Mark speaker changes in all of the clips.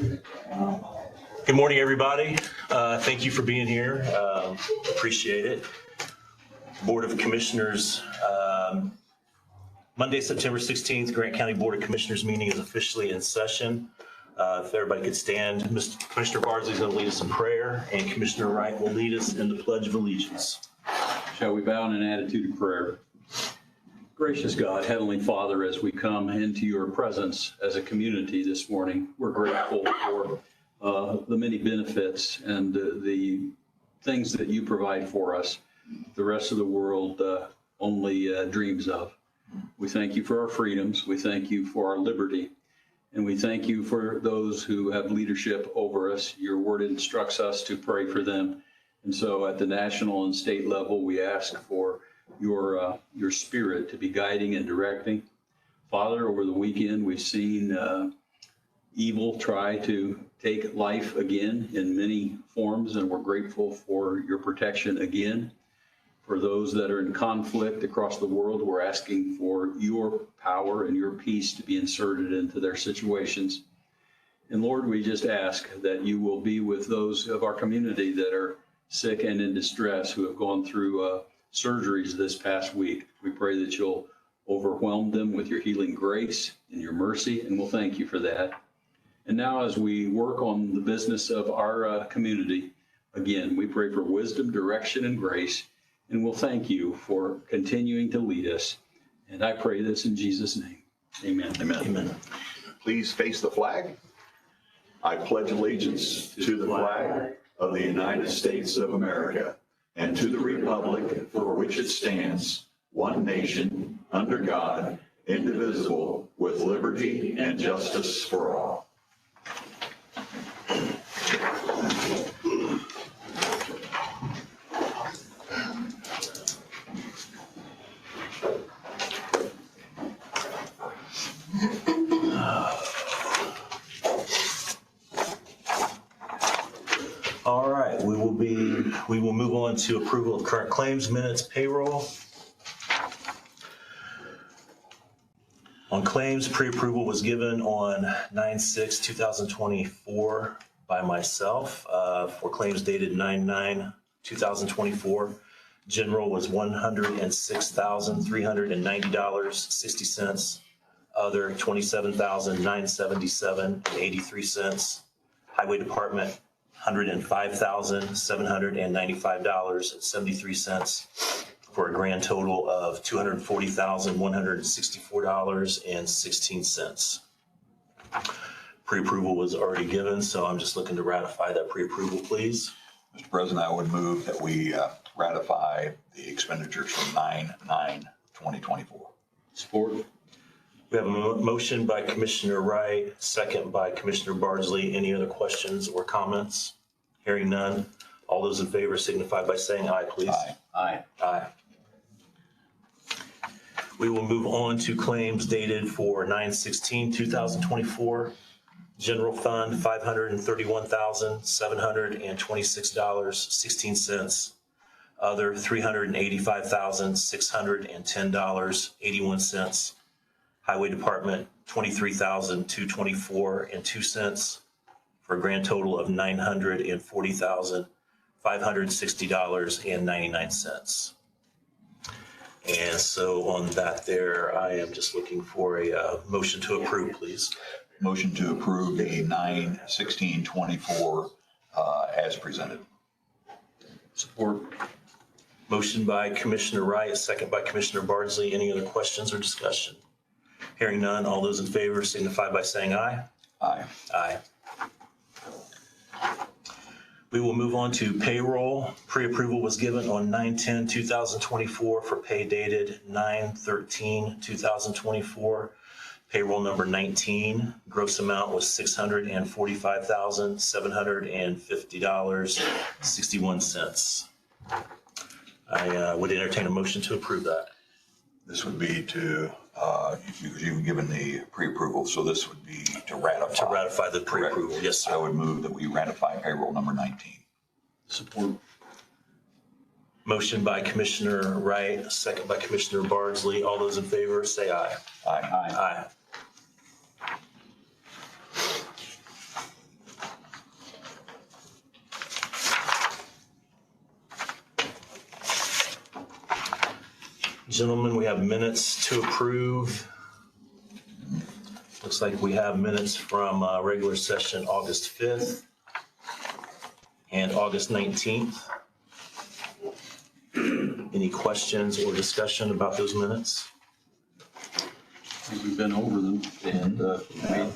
Speaker 1: Good morning, everybody. Thank you for being here. Appreciate it. Board of Commissioners, Monday, September 16th, Grant County Board of Commissioners meeting is officially in session. If everybody could stand, Commissioner Bardsley is going to lead us in prayer, and Commissioner Wright will lead us in the Pledge of Allegiance.
Speaker 2: Shall we bow in an attitude of prayer? Gracious God, Heavenly Father, as we come into your presence as a community this morning, we're grateful for the many benefits and the things that you provide for us. The rest of the world only dreams of. We thank you for our freedoms. We thank you for our liberty. And we thank you for those who have leadership over us. Your word instructs us to pray for them. And so at the national and state level, we ask for your spirit to be guiding and directing. Father, over the weekend, we've seen evil try to take life again in many forms, and we're grateful for your protection again. For those that are in conflict across the world, we're asking for your power and your peace to be inserted into their situations. And Lord, we just ask that you will be with those of our community that are sick and in distress, who have gone through surgeries this past week. We pray that you'll overwhelm them with your healing grace and your mercy, and we'll thank you for that. And now as we work on the business of our community, again, we pray for wisdom, direction, and grace, and we'll thank you for continuing to lead us. And I pray this in Jesus' name. Amen.
Speaker 3: Amen. Amen. Please face the flag. I pledge allegiance to the flag of the United States of America and to the republic for which it stands, one nation, under God, indivisible, with liberty and justice for all.
Speaker 1: All right, we will move on to approval of current claims, minutes, payroll. On claims, pre-approval was given on 9/6/2024 by myself for claims dated 9/9/2024. General was $106,390.60. Other $27,977.83. Highway Department $105,795.73 for a grand total of $240,164.16. Pre-approval was already given, so I'm just looking to ratify that pre-approval, please.
Speaker 4: Mr. President, I would move that we ratify the expenditures from 9/9/2024.
Speaker 2: Support.
Speaker 1: We have a motion by Commissioner Wright, second by Commissioner Bardsley. Any other questions or comments? Hearing none. All those in favor signify by saying aye, please.
Speaker 4: Aye.
Speaker 2: Aye.
Speaker 1: Aye. We will move on to claims dated for 9/16/2024. General Fund, $531,726.16. Other, $385,610.81. Highway Department, $23,224.02 for a grand total of $940,560.99. And so on that there, I am just looking for a motion to approve, please.
Speaker 4: Motion to approve the 9/16/24 as presented.
Speaker 2: Support.
Speaker 1: Motion by Commissioner Wright, second by Commissioner Bardsley. Any other questions or discussion? Hearing none, all those in favor signify by saying aye.
Speaker 4: Aye.
Speaker 1: Aye. We will move on to payroll. Pre-approval was given on 9/10/2024 for pay dated 9/13/2024. Payroll number 19. Gross amount was $645,750.61. I would entertain a motion to approve that.
Speaker 4: This would be to, you've given the pre-approval, so this would be to ratify.
Speaker 1: To ratify the pre-approval,
Speaker 4: Correct.
Speaker 1: yes, sir.
Speaker 4: I would move that we ratify payroll number 19.
Speaker 2: Support.
Speaker 1: Motion by Commissioner Wright, second by Commissioner Bardsley. All those in favor say aye.
Speaker 4: Aye.
Speaker 1: Aye. Gentlemen, we have minutes to approve. Looks like we have minutes from regular session August 5th and August 19th. Any questions or discussion about those minutes?
Speaker 2: I think we've been over them and made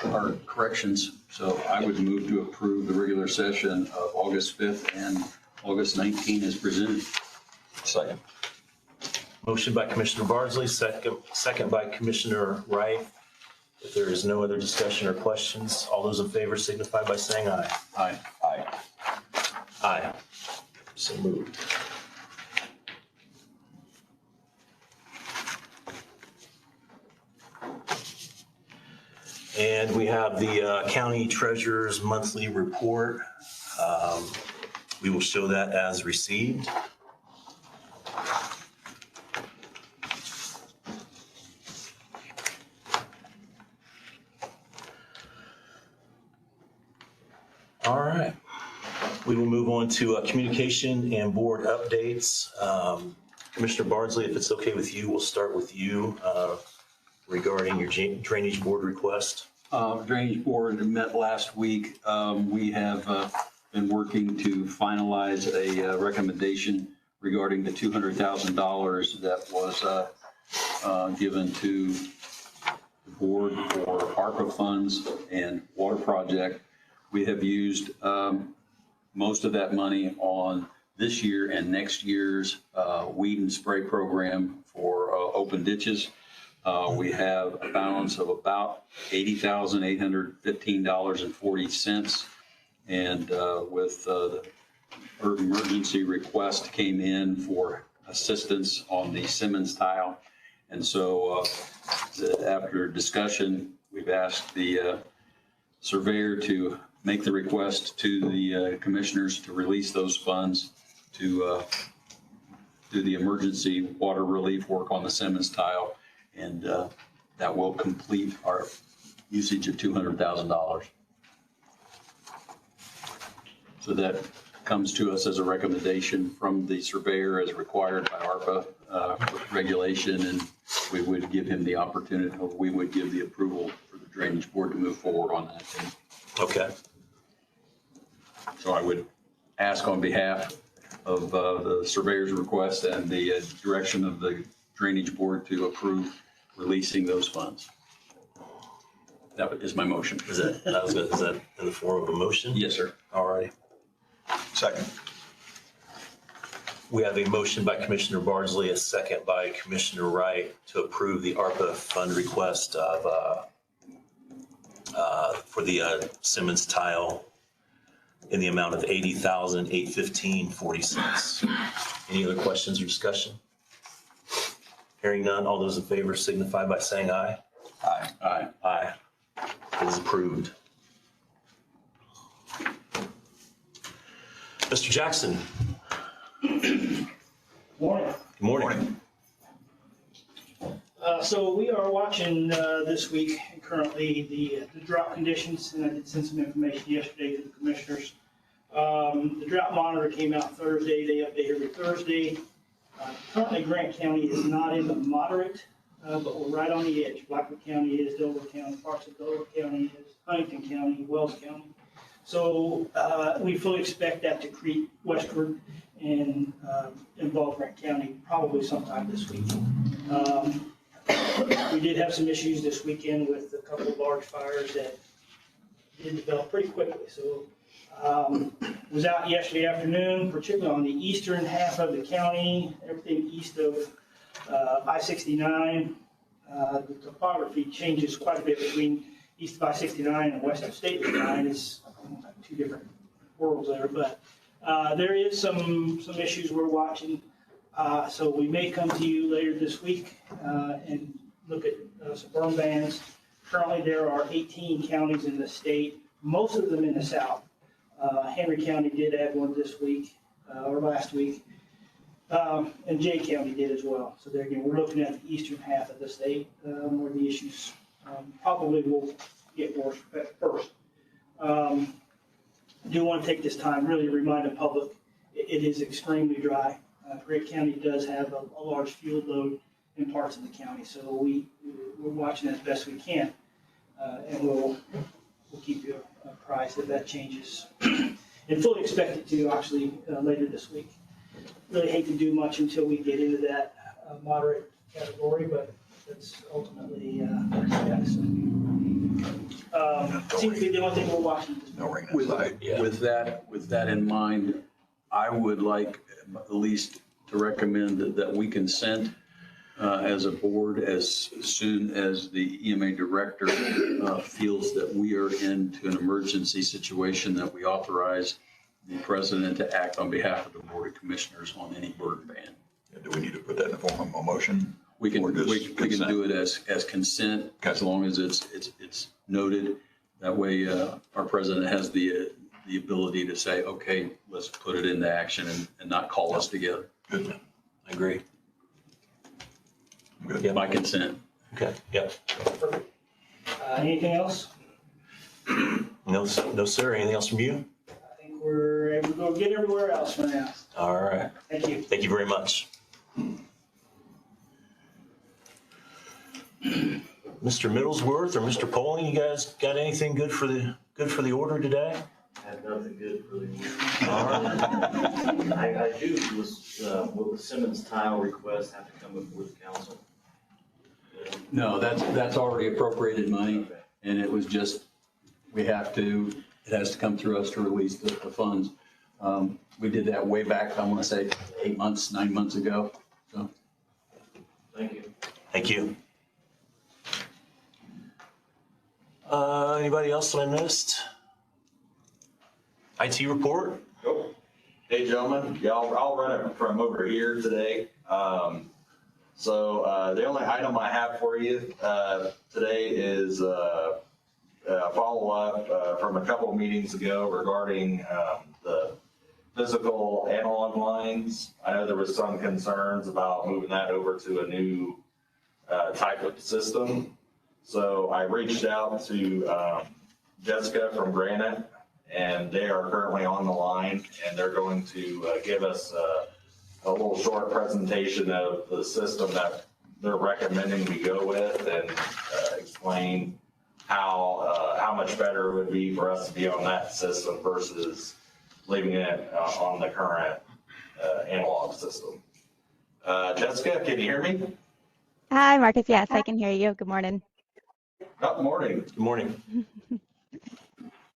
Speaker 2: our corrections. So I would move to approve the regular session of August 5th and August 19th as presented.
Speaker 4: Second.
Speaker 1: Motion by Commissioner Bardsley, second by Commissioner Wright. If there is no other discussion or questions, all those in favor signify by saying aye.
Speaker 2: Aye.
Speaker 4: Aye.
Speaker 1: Aye. So moved. And we have the county treasurer's monthly report. We will show that as received. All right. We will move on to communication and board updates. Commissioner Bardsley, if it's okay with you, we'll start with you regarding your drainage board request.
Speaker 2: Drainage Board met last week. We have been working to finalize a recommendation regarding the $200,000 that was given to the board for ARPA funds and water project. We have used most of that money on this year and next year's weed and spray program for open ditches. We have a balance of about $80,815.40. And with the emergency request came in for assistance on the Simmons tile. And so after discussion, we've asked the surveyor to make the request to the commissioners to release those funds to do the emergency water relief work on the Simmons tile. And that will complete our usage of $200,000. So that comes to us as a recommendation from the surveyor as required by ARPA regulation, and we would give him the opportunity, or we would give the approval for the Drainage Board to move forward on that.
Speaker 1: Okay.
Speaker 2: So I would ask on behalf of the surveyor's request and the direction of the Drainage Board to approve releasing those funds. That is my motion.
Speaker 1: Is that in the form of a motion?
Speaker 2: Yes, sir.
Speaker 1: All right.
Speaker 4: Second.
Speaker 1: We have a motion by Commissioner Bardsley, a second by Commissioner Wright to approve the ARPA fund request of for the Simmons tile in the amount of $80,815.40. Any other questions or discussion? Hearing none, all those in favor signify by saying aye.
Speaker 4: Aye.
Speaker 2: Aye.
Speaker 1: Aye. It is approved. Mr. Jackson.
Speaker 5: Morning.
Speaker 1: Good morning.
Speaker 5: So we are watching this week currently the drought conditions, and I did send some information yesterday to the commissioners. The drought monitor came out Thursday. They update every Thursday. Currently, Grant County is not in the moderate, but we're right on the edge. Blackwood County is, Delaware County, parts of Delaware County is, Huntington County, Wells County. So we fully expect that to creep westward and involve Grant County probably sometime this week. We did have some issues this weekend with a couple of large fires that did develop pretty quickly. So was out yesterday afternoon, particularly on the eastern half of the county, everything east of I-69. The topography changes quite a bit between east of I-69 and west of State Line. It's two different worlds there, but there is some issues we're watching. So we may come to you later this week and look at some burn bans. Currently, there are 18 counties in the state, most of them in the south. Henry County did add one this week or last week, and Jay County did as well. So there again, we're looking at the eastern half of the state where the issues probably will get worse at first. I do want to take this time really to remind the public it is extremely dry. Prague County does have a large fuel load in parts of the county, so we're watching as best we can. And we'll keep you apprised if that changes. And fully expect it to actually later this week. Really hate to do much until we get into that moderate category, but that's ultimately our status. Seems to be the only thing we're watching.
Speaker 4: No rain
Speaker 2: With,
Speaker 4: inside.
Speaker 1: Yeah.
Speaker 2: with that in mind, I would like at least to recommend that we consent as a board as soon as the EMA director feels that we are into an emergency situation, that we authorize the president to act on behalf of the board of commissioners on any burn ban.
Speaker 4: Do we need to put that in the form of a motion?
Speaker 2: We can,
Speaker 4: Or just
Speaker 2: we can
Speaker 4: consent?
Speaker 2: do it as consent, as long as it's noted. That way, our president has the ability to say, okay, let's put it into action and not call us together
Speaker 4: Good.
Speaker 1: I agree.
Speaker 4: Good.
Speaker 1: Yeah.
Speaker 2: by consent.
Speaker 1: Okay, yep.
Speaker 5: Perfect. Anything else?
Speaker 1: No, no, sir. Anything else from you?
Speaker 5: I think we're able to go get everywhere else for now.
Speaker 1: All right.
Speaker 5: Thank you.
Speaker 1: Thank you very much. Mr. Middlesworth or Mr. Poling, you guys got anything good for the order today?
Speaker 6: I have nothing good for the
Speaker 1: All right.
Speaker 6: I do, will the Simmons tile request have to come before the council?
Speaker 2: No, that's already appropriated money, and it was just, it has to come through us to release the funds. We did that way back, I want to say 9 months ago, so.
Speaker 6: Thank you.
Speaker 1: Thank you. Anybody else that I missed? IT report?
Speaker 7: Hey, gentlemen, I'll run it from over here today. So the only item I have for you today is a follow-up from a couple of meetings ago regarding the physical analog lines. I know there was some concerns about moving that over to a new type of system. So I reached out to Jessica from Granite, and they are currently on the line, and they're going to give us a little short presentation of the system that they're recommending we go with, and explain how much better it would be for us to be on that system versus leaving it on the current analog system. Jessica, can you hear me?
Speaker 8: Hi, Marcus. Yes, I can hear you. Good morning.
Speaker 7: Good morning.
Speaker 1: Good morning.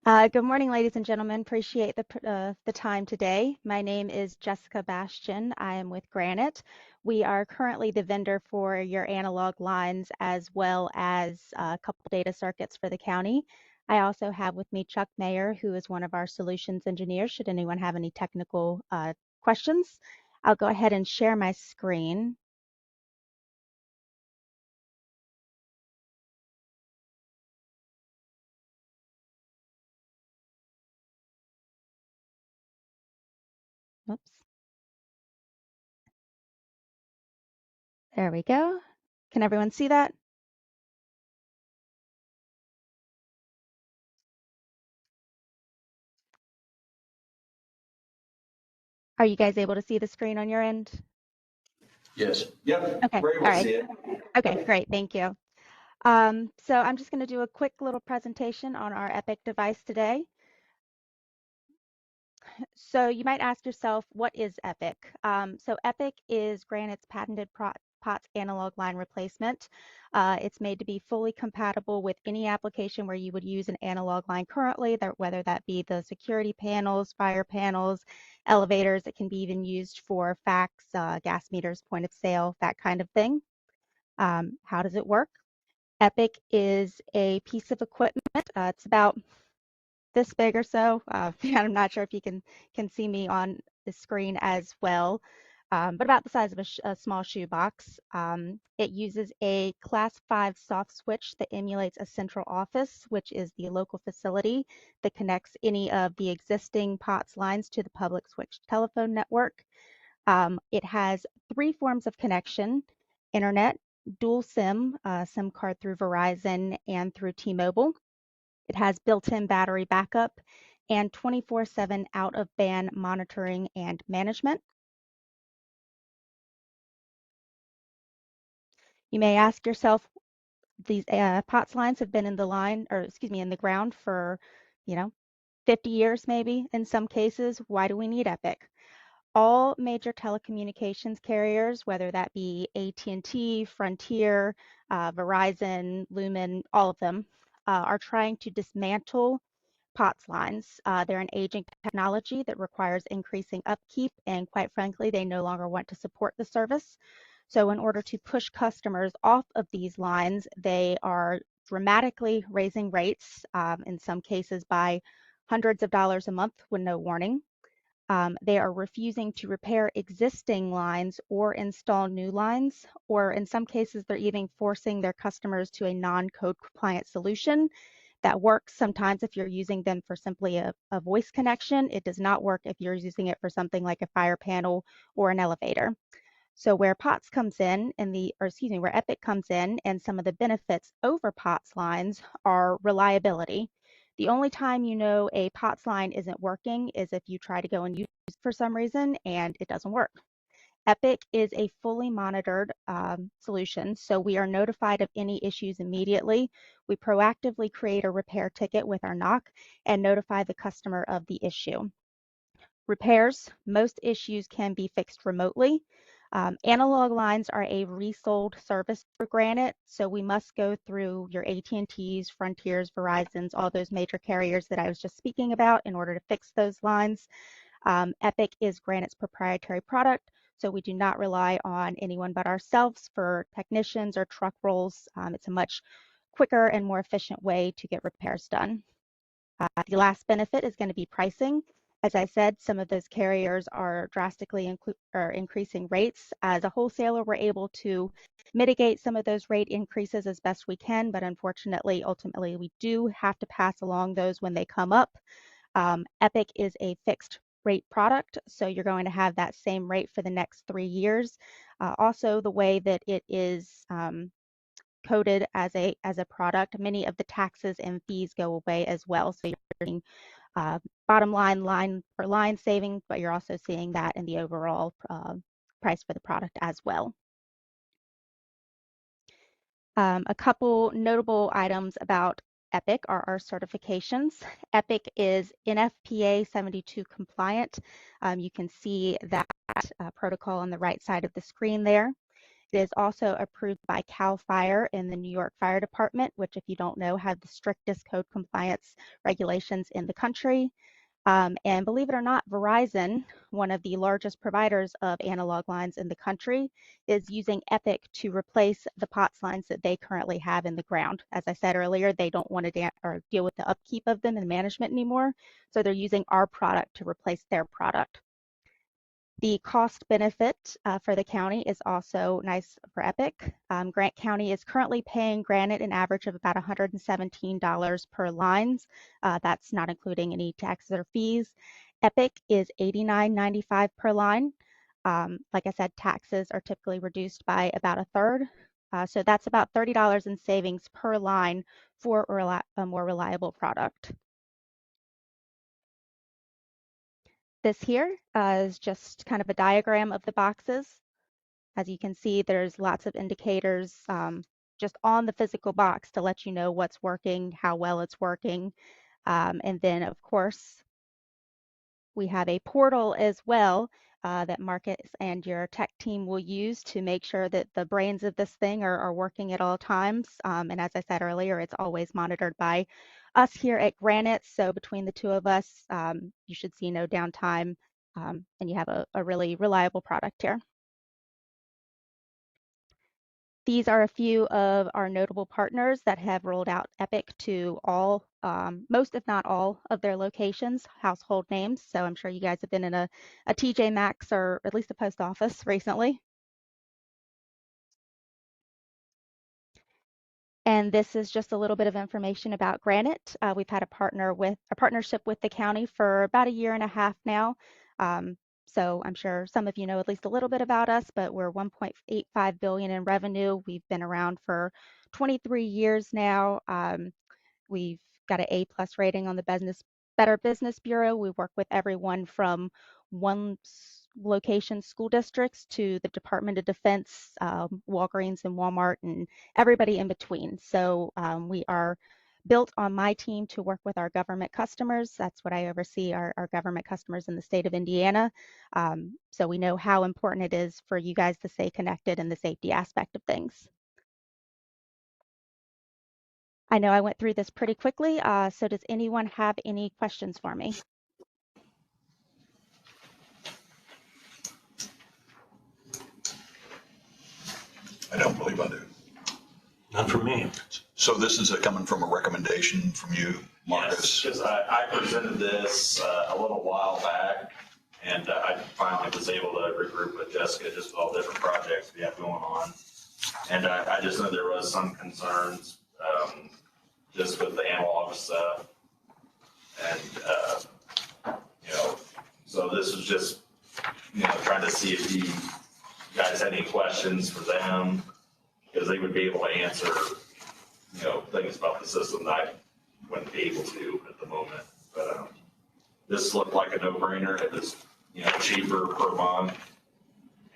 Speaker 8: Good morning, ladies and gentlemen. Appreciate the time today. My name is Jessica Bastian. I am with Granite. We are currently the vendor for your analog lines as well as a couple data circuits for the county. I also have with me Chuck Mayer, who is one of our solutions engineers, should anyone have any technical questions. I'll go ahead and share my screen. Oops. There we go. Can everyone see that? Are you guys able to see the screen on your end?
Speaker 2: Yes.
Speaker 7: Yep,
Speaker 8: Okay,
Speaker 7: we're able
Speaker 8: all
Speaker 7: to
Speaker 8: right.
Speaker 7: see it.
Speaker 8: Okay, great. Thank you. So I'm just going to do a quick little presentation on our Epic device today. So you might ask yourself, what is Epic? So Epic is Granite's patented POTS analog line replacement. It's made to be fully compatible with any application where you would use an analog line currently, whether that be the security panels, fire panels, elevators. It can be even used for fax, gas meters, point of sale, that kind of thing. How does it work? Epic is a piece of equipment. It's about this big or so. I'm not sure if you can see me on the screen as well, but about the size of a small shoebox. It uses a Class 5 soft switch that emulates a central office, which is the local facility that connects any of the existing POTS lines to the public switch telephone network. It has 3 forms of connection: internet, dual SIM, SIM card through Verizon and through T-Mobile. It has built-in battery backup and 24/7 out-of-band monitoring and management. You may ask yourself, these POTS lines have been in the line, or excuse me, in the ground for, 50 years maybe in some cases. Why do we need Epic? All major telecommunications carriers, whether that be AT&T, Frontier, Verizon, Lumen, all of them, are trying to dismantle POTS lines. They're an aging technology that requires increasing upkeep, and quite frankly, they no longer want to support the service. So in order to push customers off of these lines, they are dramatically raising rates, in some cases by hundreds of dollars a month with no warning. They are refusing to repair existing lines or install new lines, or in some cases, they're even forcing their customers to a non-code compliant solution that works sometimes if you're using them for simply a voice connection. It does not work if you're using it for something like a fire panel or an elevator. So where POTS comes in, where Epic comes in, and some of the benefits over POTS lines are reliability. The only time you know a POTS line isn't working is if you try to go and use it for some reason and it doesn't work. Epic is a fully monitored solution, so we are notified of any issues immediately. We proactively create a repair ticket with our NOC and notify the customer of the issue. Repairs, most issues can be fixed remotely. Analog lines are a resold service for Granite, so we must go through your AT&Ts, Frontiers, Verizons, all those major carriers that I was just speaking about in order to fix those lines. Epic is Granite's proprietary product, so we do not rely on anyone but ourselves for technicians or truck rolls. It's a much quicker and more efficient way to get repairs done. The last benefit is going to be pricing. As I said, some of those carriers are drastically increasing rates. As a wholesaler, we're able to mitigate some of those rate increases as best we can, but unfortunately, ultimately, we do have to pass along those when they come up. Epic is a fixed rate product, so you're going to have that same rate for the next 3 years. Also, the way that it is coded as a product, many of the taxes and fees go away as well. So you're getting bottom line per line saving, but you're also seeing that in the overall price for the product as well. A couple notable items about Epic are our certifications. Epic is NFPA 72 compliant. You can see that protocol on the right side of the screen there. It is also approved by CAL FIRE in the New York Fire Department, which, if you don't know, have the strictest code compliance regulations in the country. And believe it or not, Verizon, one of the largest providers of analog lines in the country, is using Epic to replace the POTS lines that they currently have in the ground. As I said earlier, they don't want to deal with the upkeep of them and management anymore, so they're using our product to replace their product. The cost benefit for the county is also nice for Epic. Grant County is currently paying Granite an average of about $117 per lines. That's not including any taxes or fees. Epic is $89.95 per line. Like I said, taxes are typically reduced by about a third. So that's about $30 in savings per line for a more reliable product. This here is just kind of a diagram of the boxes. As you can see, there's lots of indicators just on the physical box to let you know what's working, how well it's working. And then, of course, we have a portal as well that Marcus and your tech team will use to make sure that the brains of this thing are working at all times. And as I said earlier, it's always monitored by us here at Granite. So between the two of us, you should see no downtime, and you have a really reliable product here. These are a few of our notable partners that have rolled out Epic to all, most if not all of their locations, household names. So I'm sure you guys have been in a TJ Maxx or at least a post office recently. And this is just a little bit of information about Granite. We've had a partnership with the county for about 1.5 years now. So I'm sure some of you know at least a little bit about us, but we're $1.85 billion in revenue. We've been around for 23 years now. We've got an A+ rating on the Better Business Bureau. We work with everyone from one location school districts to the Department of Defense, Walgreens and Walmart, and everybody in between. So we are built on my team to work with our government customers. That's what I oversee, our government customers in the state of Indiana. So we know how important it is for you guys to stay connected and the safety aspect of things. I know I went through this pretty quickly, so does anyone have any questions for me?
Speaker 4: I don't believe I do.
Speaker 1: None from me.
Speaker 4: So this is coming from a recommendation from you, Marcus?
Speaker 7: Yes, because I presented this a little while back, and I finally was able to regroup with Jessica just with all the different projects we have going on. And I just know there was some concerns just with the analog stuff. And, so this was just, trying to see if you guys had any questions for them, because they would be able to answer, things about the system that I wouldn't be able to at the moment. But this looked like a no-brainer. It was, cheaper per month.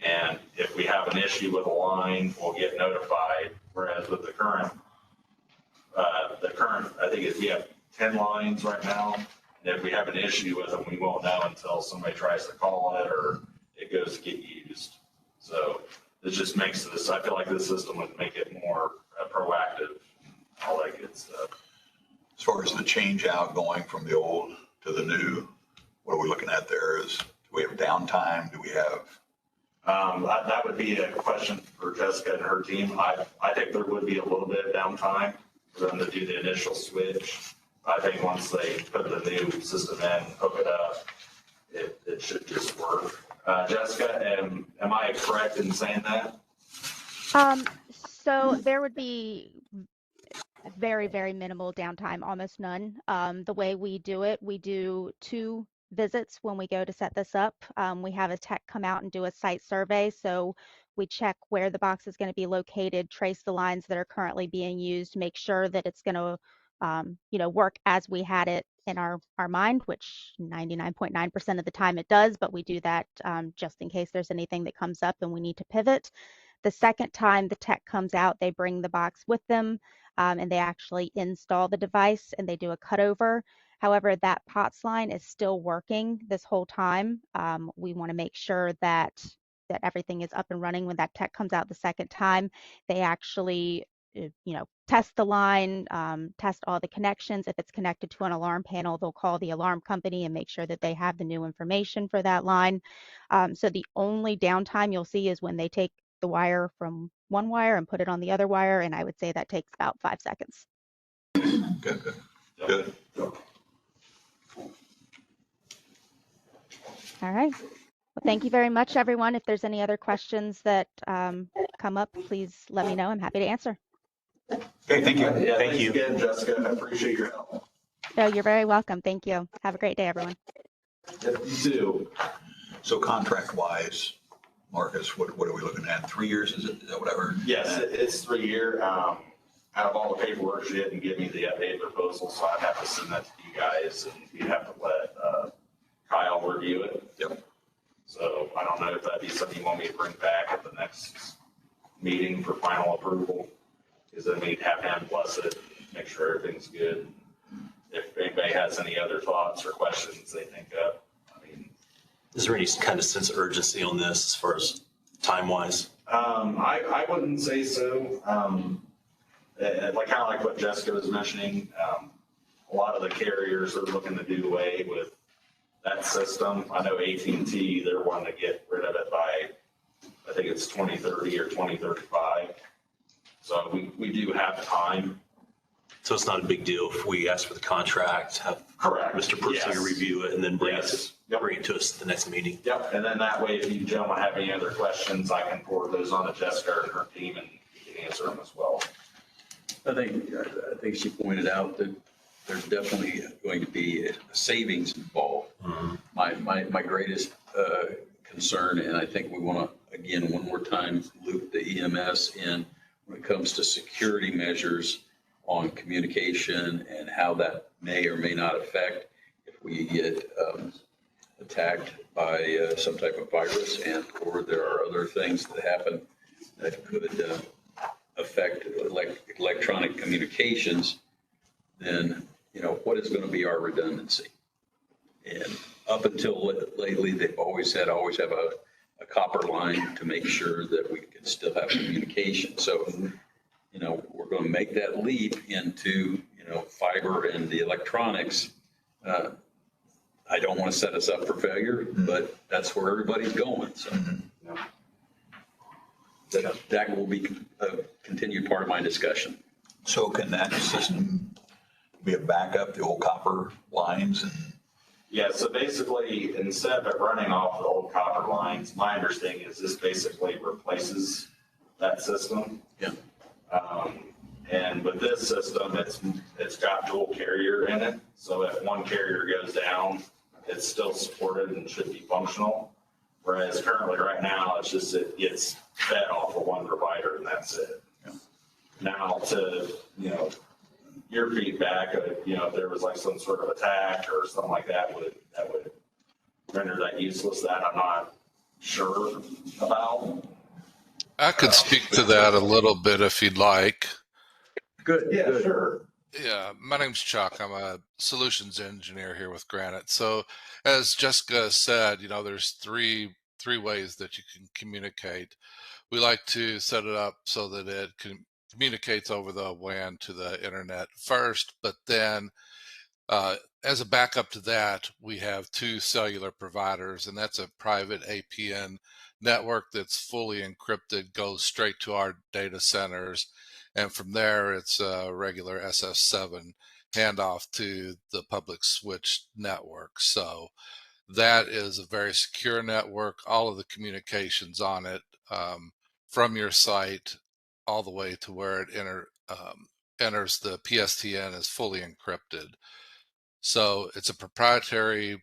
Speaker 7: And if we have an issue with a line, we'll get notified. Whereas with the current, I think we have 10 lines right now. And if we have an issue with them, we won't know until somebody tries to call it or it goes to get used. So it just makes this, I feel like this system would make it more proactive, all that good stuff.
Speaker 4: As far as the change out going from the old to the new, what are we looking at there? Do we have downtime? Do we have?
Speaker 7: That would be a question for Jessica and her team. I think there would be a little bit of downtime for them to do the initial switch. I think once they put the new system in, hook it up, it should just work. Jessica, am I correct in saying that?
Speaker 8: So there would be very, very minimal downtime, almost none. The way we do it, we do 2 visits when we go to set this up. We have a tech come out and do a site survey. So we check where the box is going to be located, trace the lines that are currently being used, make sure that it's going to, work as we had it in our mind, which 99.9% of the time it does, but we do that just in case there's anything that comes up and we need to pivot. The second time the tech comes out, they bring the box with them and they actually install the device and they do a cutover. However, that POTS line is still working this whole time. We want to make sure that everything is up and running when that tech comes out the second time. They actually test the line, test all the connections. If it's connected to an alarm panel, they'll call the alarm company and make sure that they have the new information for that line. So the only downtime you'll see is when they take the wire from one wire and put it on the other wire, and I would say that takes about 5 seconds.
Speaker 4: Good.
Speaker 8: All right. Well, thank you very much, everyone. If there's any other questions that come up, please let me know. I'm happy to answer.
Speaker 4: Okay, thank you.
Speaker 7: Yeah,
Speaker 1: Thank
Speaker 7: thanks
Speaker 1: you.
Speaker 7: again, Jessica. I appreciate your help.
Speaker 8: No, you're very welcome. Thank you. Have a great day, everyone.
Speaker 7: Yep, you too.
Speaker 4: So contract wise, Marcus, what are we looking at? 3 years? Is that what I heard?
Speaker 7: Yes, it's 3 year. Out of all the paperwork, she didn't give me the updated proposal, so I'd have to send that to you guys, and you'd have to let Kyle review it.
Speaker 4: Yep.
Speaker 7: So I don't know if that'd be something you want me to bring back at the next meeting for final approval, because then we'd have him bless it, make sure everything's good. If anybody has any other thoughts or questions they think of,
Speaker 1: Is there any kind of sense of urgency on this as far as time-wise?
Speaker 7: I wouldn't say so. Kind of like what Jessica was mentioning, a lot of the carriers are looking to do away with that system. I know AT&T, they're wanting to get rid of it by, I think it's 2030 or 2035. So we do have time.
Speaker 1: So it's not a big deal if we ask for the contract, have
Speaker 7: Correct.
Speaker 1: Mr. Percy
Speaker 7: Yes.
Speaker 1: review it, and then bring
Speaker 7: Yes. Yep.
Speaker 1: it to us at the next meeting.
Speaker 7: Yep, and then that way, if you gentlemen have any other questions, I can forward those on to Jessica and her team, and you can answer them as well.
Speaker 2: I think she pointed out that there's definitely going to be a savings involved.
Speaker 1: Mhm.
Speaker 2: My greatest concern, and I think we want to, again, one more time, loop the EMS in when it comes to security measures on communication and how that may or may not affect if we get attacked by some type of virus, and or there are other things that happen that could affect electronic communications, then, what is going to be our redundancy? And up until lately, they've always have a copper line to make sure that we can still have communication. So, we're going to make that leap into, fiber and the electronics. I don't want to set us up for failure, but that's where everybody's going. So that will be a continued part of my discussion.
Speaker 4: So can that system be a backup, the old copper lines? And
Speaker 7: Yeah, so basically, instead of running off the old copper lines, my understanding is this basically replaces that system.
Speaker 2: Yeah.
Speaker 7: And with this system, it's got dual carrier in it. So if one carrier goes down, it's still supported and should be functional. Whereas currently right now, it gets fed off of one provider and that's it.
Speaker 4: Yeah.
Speaker 7: Now to, your feedback, if there was like some sort of attack or something like that would render that useless, that I'm not sure about.
Speaker 9: I could speak to that a little bit if you'd like.
Speaker 2: Good.
Speaker 7: Yeah,
Speaker 2: Good.
Speaker 7: sure.
Speaker 9: Yeah, my name's Chuck. I'm a solutions engineer here with Granite. So as Jessica said, there's three ways that you can communicate. We like to set it up so that it communicates over the WAN to the internet first, but then as a backup to that, we have two cellular providers, and that's a private APN network that's fully encrypted, goes straight to our data centers, and from there it's a regular SS7 handoff to the public switch network. So that is a very secure network. All of the communications on it from your site all the way to where it enters the PSTN is fully encrypted. So it's a proprietary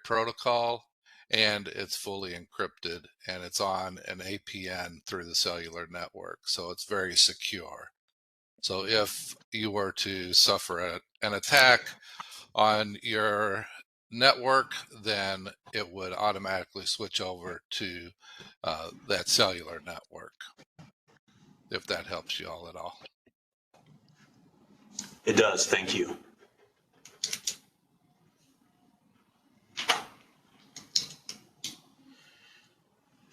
Speaker 9: protocol, and it's fully encrypted, and it's on an APN through the cellular network. So it's very secure. So if you were to suffer an attack on your network, then it would automatically switch over to that cellular network, if that helps you all at all.
Speaker 1: It does, thank you.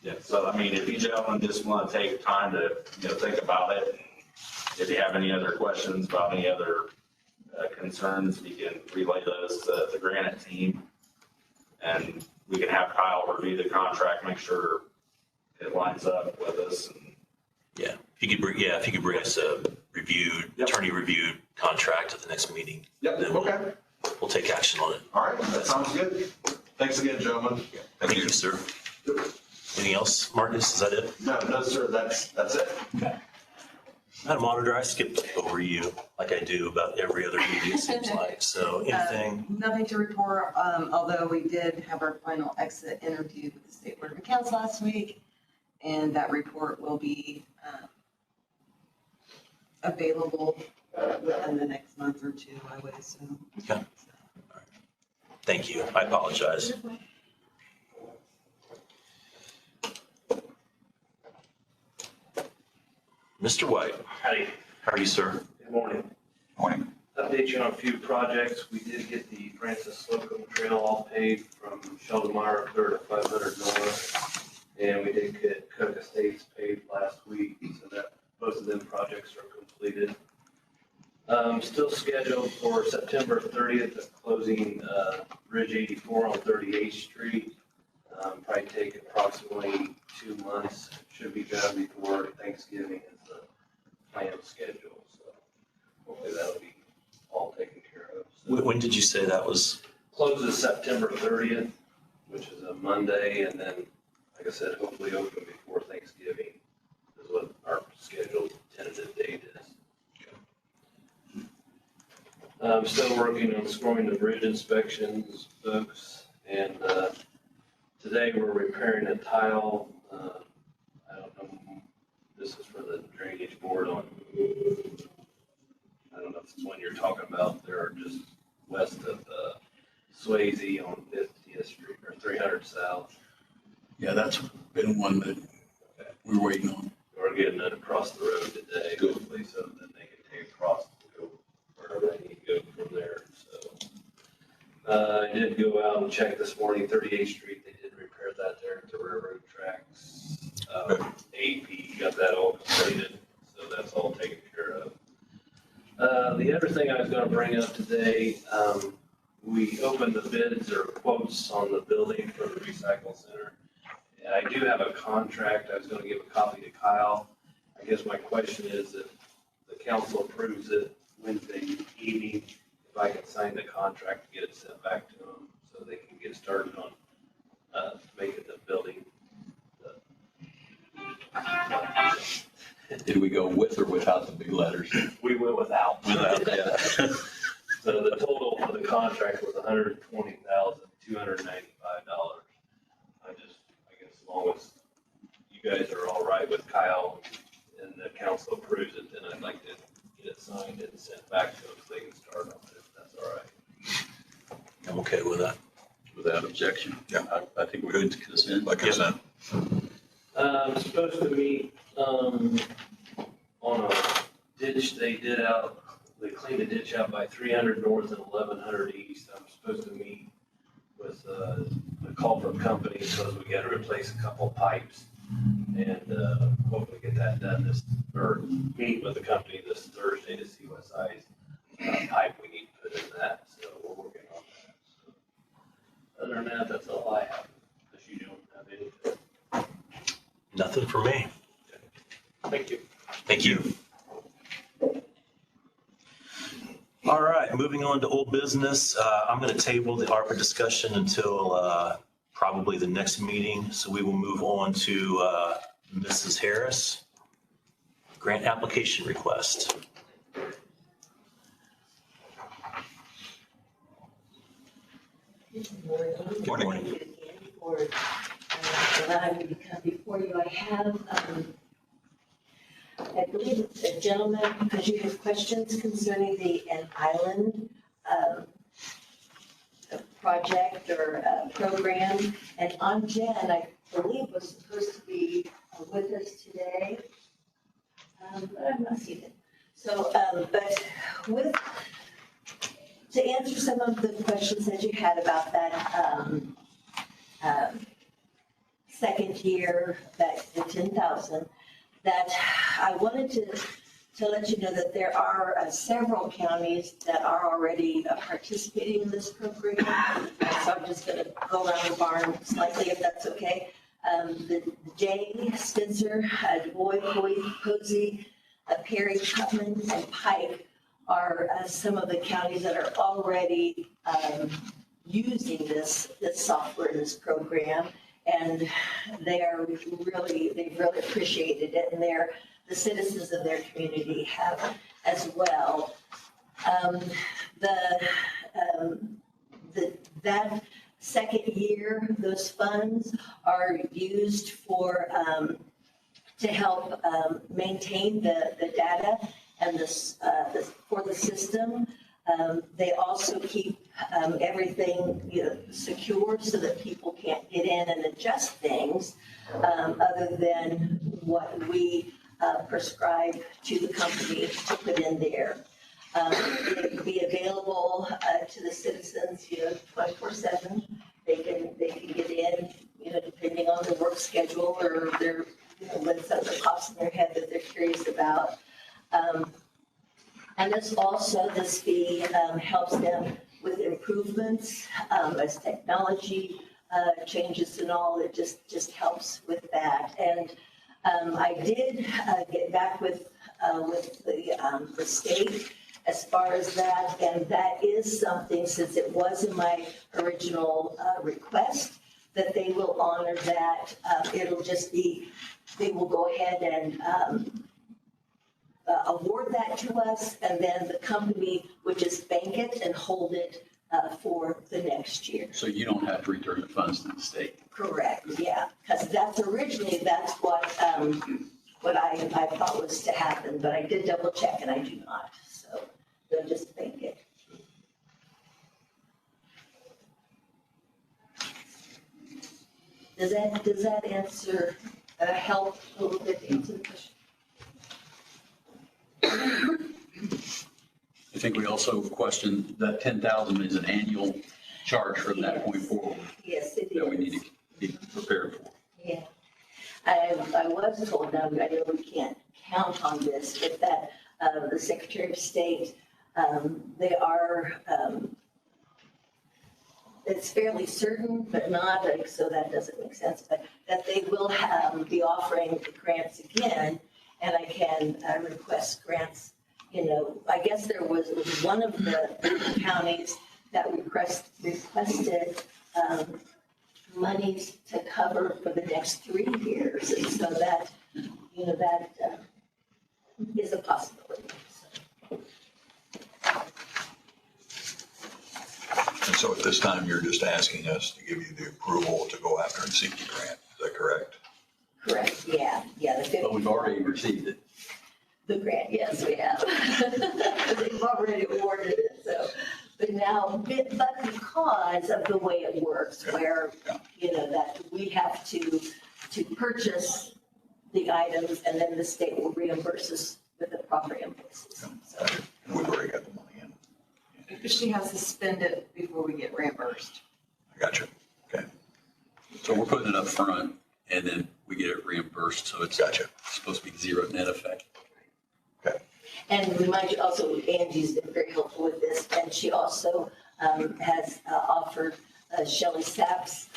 Speaker 7: Yeah, so if you gentlemen just want to take time to, think about it, if you have any other questions about any other concerns, you can relay those to the Granite team. And we can have Kyle review the contract, make sure it lines up with us. And
Speaker 1: Yeah, if you could bring us a attorney reviewed contract at the next meeting.
Speaker 7: Yep,
Speaker 1: then
Speaker 7: okay.
Speaker 1: We'll take action on it.
Speaker 7: All right, that sounds good. Thanks again, gentlemen.
Speaker 1: Thank you, sir. Anything else, Marcus? Is that it?
Speaker 7: No, sir, that's it.
Speaker 1: Okay. Madam Auditor, I skipped over you like I do about every other meeting, it seems like. So anything?
Speaker 10: Nothing to report, although we did have our final exit interview with the State Board of Accounts last week, and that report will be available within the next month or two, I would assume.
Speaker 1: Okay. All right. Thank you. I apologize. Mr. White,
Speaker 11: Howdy,
Speaker 1: how are you, sir?
Speaker 11: good morning.
Speaker 4: morning.
Speaker 11: Update you on a few projects. We did get the Francis Slocum Trail all paved from Sheldon Meyer Third to 500 North. And we did get Cook Estates paved last week, so that both of them projects are completed. Still scheduled for September 30th of closing Bridge 84 on 38th Street. Probably take approximately 2 months. Should be done before Thanksgiving is the planned schedule. So hopefully that'll be all taken care of. So
Speaker 1: When did you say that was?
Speaker 11: closes September 30th, which is a Monday, and then, like I said, hopefully open before Thanksgiving is what our scheduled tentative date is. I'm still working on scoring the bridge inspections, folks, and today we're repairing a tile. I don't know, this is for the drainage board on, I don't know if it's one you're talking about, there are just west of Swayze on 50th Street or 300 South.
Speaker 2: Yeah, that's been one that we're waiting on.
Speaker 11: We're getting it across the road today, hopefully, so then they can take across and go wherever they need to go from there, so. I did go out and check this morning, 38th Street, they did repair that there at the railroad tracks. AP got that all completed, so that's all taken care of. The other thing I was gonna bring up today, we opened the bids or quotes on the building for the recycle center. And I do have a contract, I was gonna give a copy to Kyle. I guess my question is if the council approves it Wednesday evening, if I can sign the contract to get it sent back to them so they can get started on, making the building.
Speaker 2: Did we go with or without the big letters?
Speaker 11: We went without.
Speaker 2: Without, yeah.
Speaker 11: So the total for the contract was $120,295. I guess as long as you guys are all right with Kyle and the council approves it, then I'd like to get it signed and sent back to them so they can start on it, if that's all right.
Speaker 1: I'm okay with that.
Speaker 2: Without objection.
Speaker 4: Yeah.
Speaker 2: I think we're going to consent.
Speaker 4: By consent.
Speaker 11: Supposed to meet, on a ditch they did out, they cleaned a ditch out by 300 north and 1100 east. I'm supposed to meet with, the culvert company because we got to replace a couple pipes and, hopefully get that done or meet with the company this Thursday to see what size pipe we need to put in that. So we're working on that. So, other than that, that's all I have. If you don't have anything.
Speaker 1: Nothing for me.
Speaker 11: Thank you.
Speaker 1: Thank you. All right, moving on to old business. I'm going to table the ARPA discussion until probably the next meeting. So we will move on to Mrs. Harris. Grant application request.
Speaker 12: Good morning.
Speaker 1: Good morning.
Speaker 12: Thank you again for allowing me to come before you. I have, I believe it's a gentleman, because you have questions concerning an island project or program. And Aunt Jen, I believe, was supposed to be with us today, but I'm not seeing it. So, but to answer some of the questions that you had about that second year, that the 10,000, that I wanted to let you know that there are several counties that are already participating in this program. So I'm just going to go around the barn slightly, if that's okay. The Jay, Spencer, Du Bois, Posey, Perry, Putman, and Pike are some of the counties that are already using this software, this program, and they've really appreciated it, and the citizens of their community have as well. That second year, those funds are used for to help maintain the data and for the system. They also keep everything secure so that people can't get in and adjust things other than what we prescribe to the company to put in there. It can be available to the citizens 24/7. They can get in depending on their work schedule or their when something pops in their head that they're curious about. And this fee helps them with improvements as technology changes and all. It just helps with that. And I did get back with the state as far as that, and that is something, since it was in my original request, that they will honor that. It'll just be, they will go ahead and award that to us, and then the company would just bank it and hold it for the next year.
Speaker 2: So you don't have to return the funds to the state?
Speaker 12: Correct, yeah, because that's what I thought was to happen, but I did double check and I do not, so they'll just bank it. Does that answer, help a little bit to answer the question?
Speaker 2: I think we also questioned that 10,000 is an annual charge from that point forward
Speaker 12: Yes, it
Speaker 2: that we
Speaker 12: is.
Speaker 2: need to be prepared for.
Speaker 12: Yeah. I was told, now I know we can't count on this, but that the Secretary of State, they are, it's fairly certain, but not, like, so that doesn't make sense, but that they will be offering grants again, and I can request grants. You know, I guess there was one of the counties that requested monies to cover for the next 3 years. And so that, you know, that is a possibility.
Speaker 4: And so at this time, you're just asking us to give you the approval to go after and seek the grant. Is that correct?
Speaker 12: Correct, yeah, the 50.
Speaker 2: But we've already received it.
Speaker 12: The grant, yes, we have. They've already awarded it, so. But now, but because of the way it works, where, you know, that we have to purchase the items and then the state will reimburse us with the proper invoices. So,
Speaker 4: We've already got the money in.
Speaker 10: She has to spend it before we get reimbursed.
Speaker 4: I got you. Okay,
Speaker 2: So we're putting it up front and then we get it reimbursed. So it's
Speaker 4: gotcha.
Speaker 2: supposed to be zero net effect.
Speaker 4: Okay.
Speaker 12: And we might also, Angie's been very helpful with this, and she also has offered Shelley Sapp's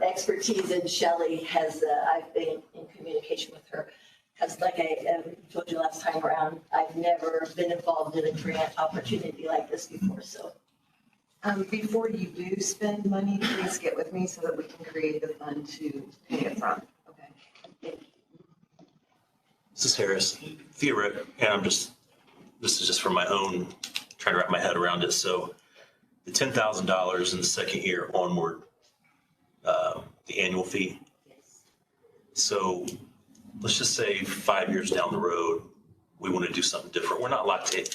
Speaker 12: expertise, and Shelley has, I've been in communication with her. Because like I told you last time around, I've never been involved in a grant opportunity like this before, so.
Speaker 10: Before you do spend money, please get with me so that we can create the fund to pay it from. Okay.
Speaker 1: Mrs. Harris, theoretically, and this is just for my own, trying to wrap my head around it. So the $10,000 in the second year onward, the annual fee. So let's just say 5 years down the road, we want to do something different. We're not locked in.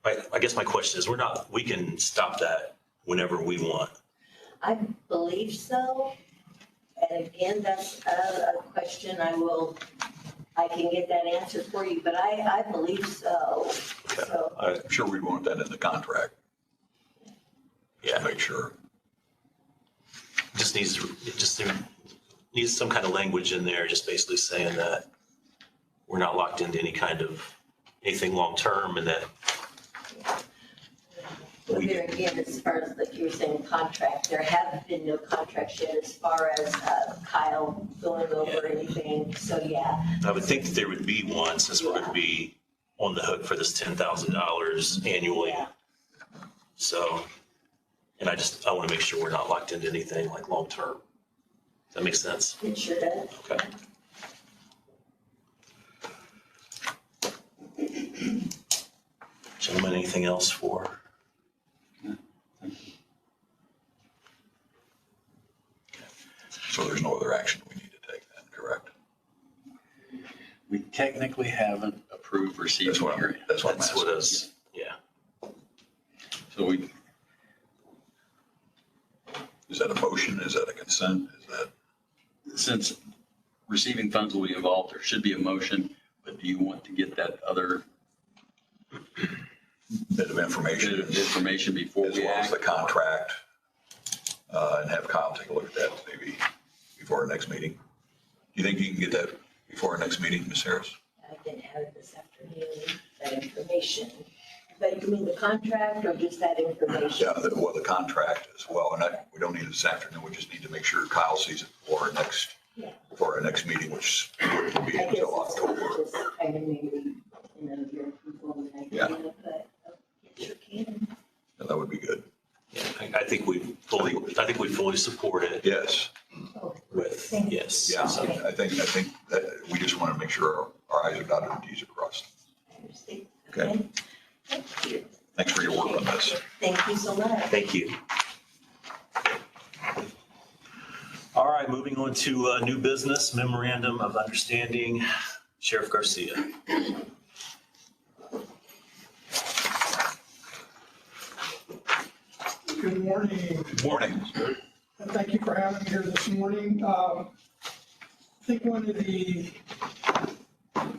Speaker 1: I guess my question is, we can stop that whenever we want.
Speaker 12: I believe so. And again, that's a question I can get that answer for you, but I believe so. So,
Speaker 4: I'm sure we'd want that in the contract.
Speaker 1: Yeah.
Speaker 4: To make sure.
Speaker 1: It just needs some kind of language in there, just basically saying that we're not locked into anything long-term and that.
Speaker 12: Well, there again, as far as like you were saying, contract, there have been no contracts yet as far as Kyle going over anything, so yeah.
Speaker 1: I would think that there would be one since we're going to be on the hook for this $10,000 annually.
Speaker 12: Yeah.
Speaker 1: So, and I want to make sure we're not locked into anything like long-term. Does that make sense?
Speaker 12: It sure does.
Speaker 1: Okay. Gentlemen, anything else for?
Speaker 4: So there's no other action we need to take then, correct?
Speaker 2: We technically haven't approved receiving
Speaker 4: That's what I'm
Speaker 2: here.
Speaker 1: That's what
Speaker 4: asking.
Speaker 1: it is. Yeah.
Speaker 2: So
Speaker 4: Is that a motion? Is that a consent? Is that?
Speaker 2: since receiving funds will be involved, there should be a motion, but do you want to get that other
Speaker 4: Bit of information.
Speaker 2: bit of information before
Speaker 4: As
Speaker 2: we
Speaker 4: well as
Speaker 2: act?
Speaker 4: the contract, and have Kyle take a look at that maybe before our next meeting. Do you think you can get that before our next meeting, Ms. Harris?
Speaker 12: I can have it this afternoon, that information. But you mean the contract or just that information?
Speaker 4: Yeah, the contract as well, and we don't need it this afternoon, we just need to make sure Kyle sees it
Speaker 12: Yeah.
Speaker 4: before our next meeting, which will be
Speaker 12: I guess
Speaker 4: until
Speaker 12: it's
Speaker 4: October.
Speaker 12: just kind of maybe, you know, your approval and I
Speaker 4: Yeah.
Speaker 12: can, but it sure can.
Speaker 4: And that would be good.
Speaker 1: Yeah, I think we fully support it
Speaker 4: Yes,
Speaker 12: Oh,
Speaker 1: with,
Speaker 12: thank you.
Speaker 1: yes.
Speaker 4: yeah,
Speaker 1: So,
Speaker 4: I think that we just want to make sure our I's are dotted and T's are crossed.
Speaker 12: I understand.
Speaker 4: Okay.
Speaker 12: Thank you.
Speaker 4: Thanks for your work on this.
Speaker 12: Thank you so much.
Speaker 1: Thank you. All right, moving on to new business memorandum of understanding. Sheriff Garcia.
Speaker 13: Good morning.
Speaker 4: Morning.
Speaker 13: Thank you for having me here this morning. I think one of the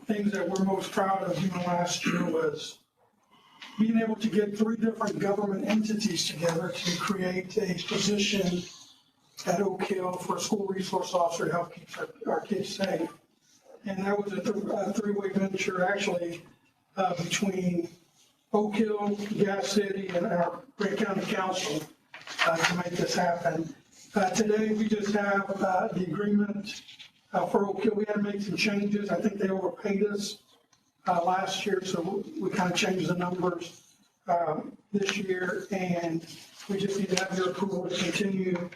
Speaker 13: things that we're most proud of doing last year was being able to get 3 different government entities together to create a position at Oak Hill for a school resource officer to help keep our kids safe. And that was a 3-way venture actually between Oak Hill, Gas City, and our Grant County Council to make this happen. Today, we just have the agreement for Oak Hill. We had to make some changes. I think they overpaid us last year, so we kind of changed the numbers this year, and we just need to have your approval to continue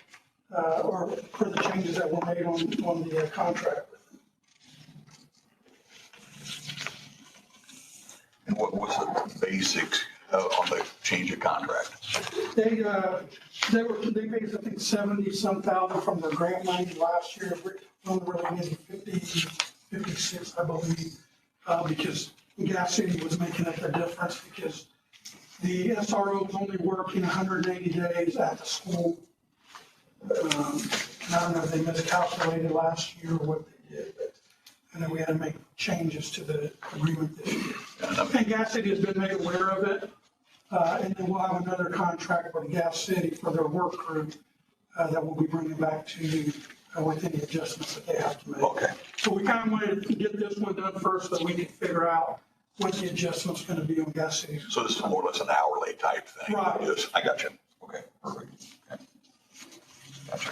Speaker 13: or for the changes that were made on the contract.
Speaker 4: And what was the basics on the change of contract?
Speaker 13: They paid us, I think, 70-some thousand from their grant money last year. We're only really getting 56, I believe, because Gas City was making up the difference because the SRO was only working 180 days at the school. And I don't know if they miscalculated last year or what they did, but and then we had to make changes to the agreement this year. And Gas City has been made aware of it. And then we'll have another contract with Gas City for their work crew that we'll be bringing back to you with any adjustments that they have to make.
Speaker 4: Okay.
Speaker 13: So we kind of wanted to get this one done first so that we can figure out what the adjustment's going to be on Gas City.
Speaker 4: So this is more or less an hourly type thing?
Speaker 13: Right.
Speaker 4: Yes, I got you. Okay, perfect. Okay. Gotcha.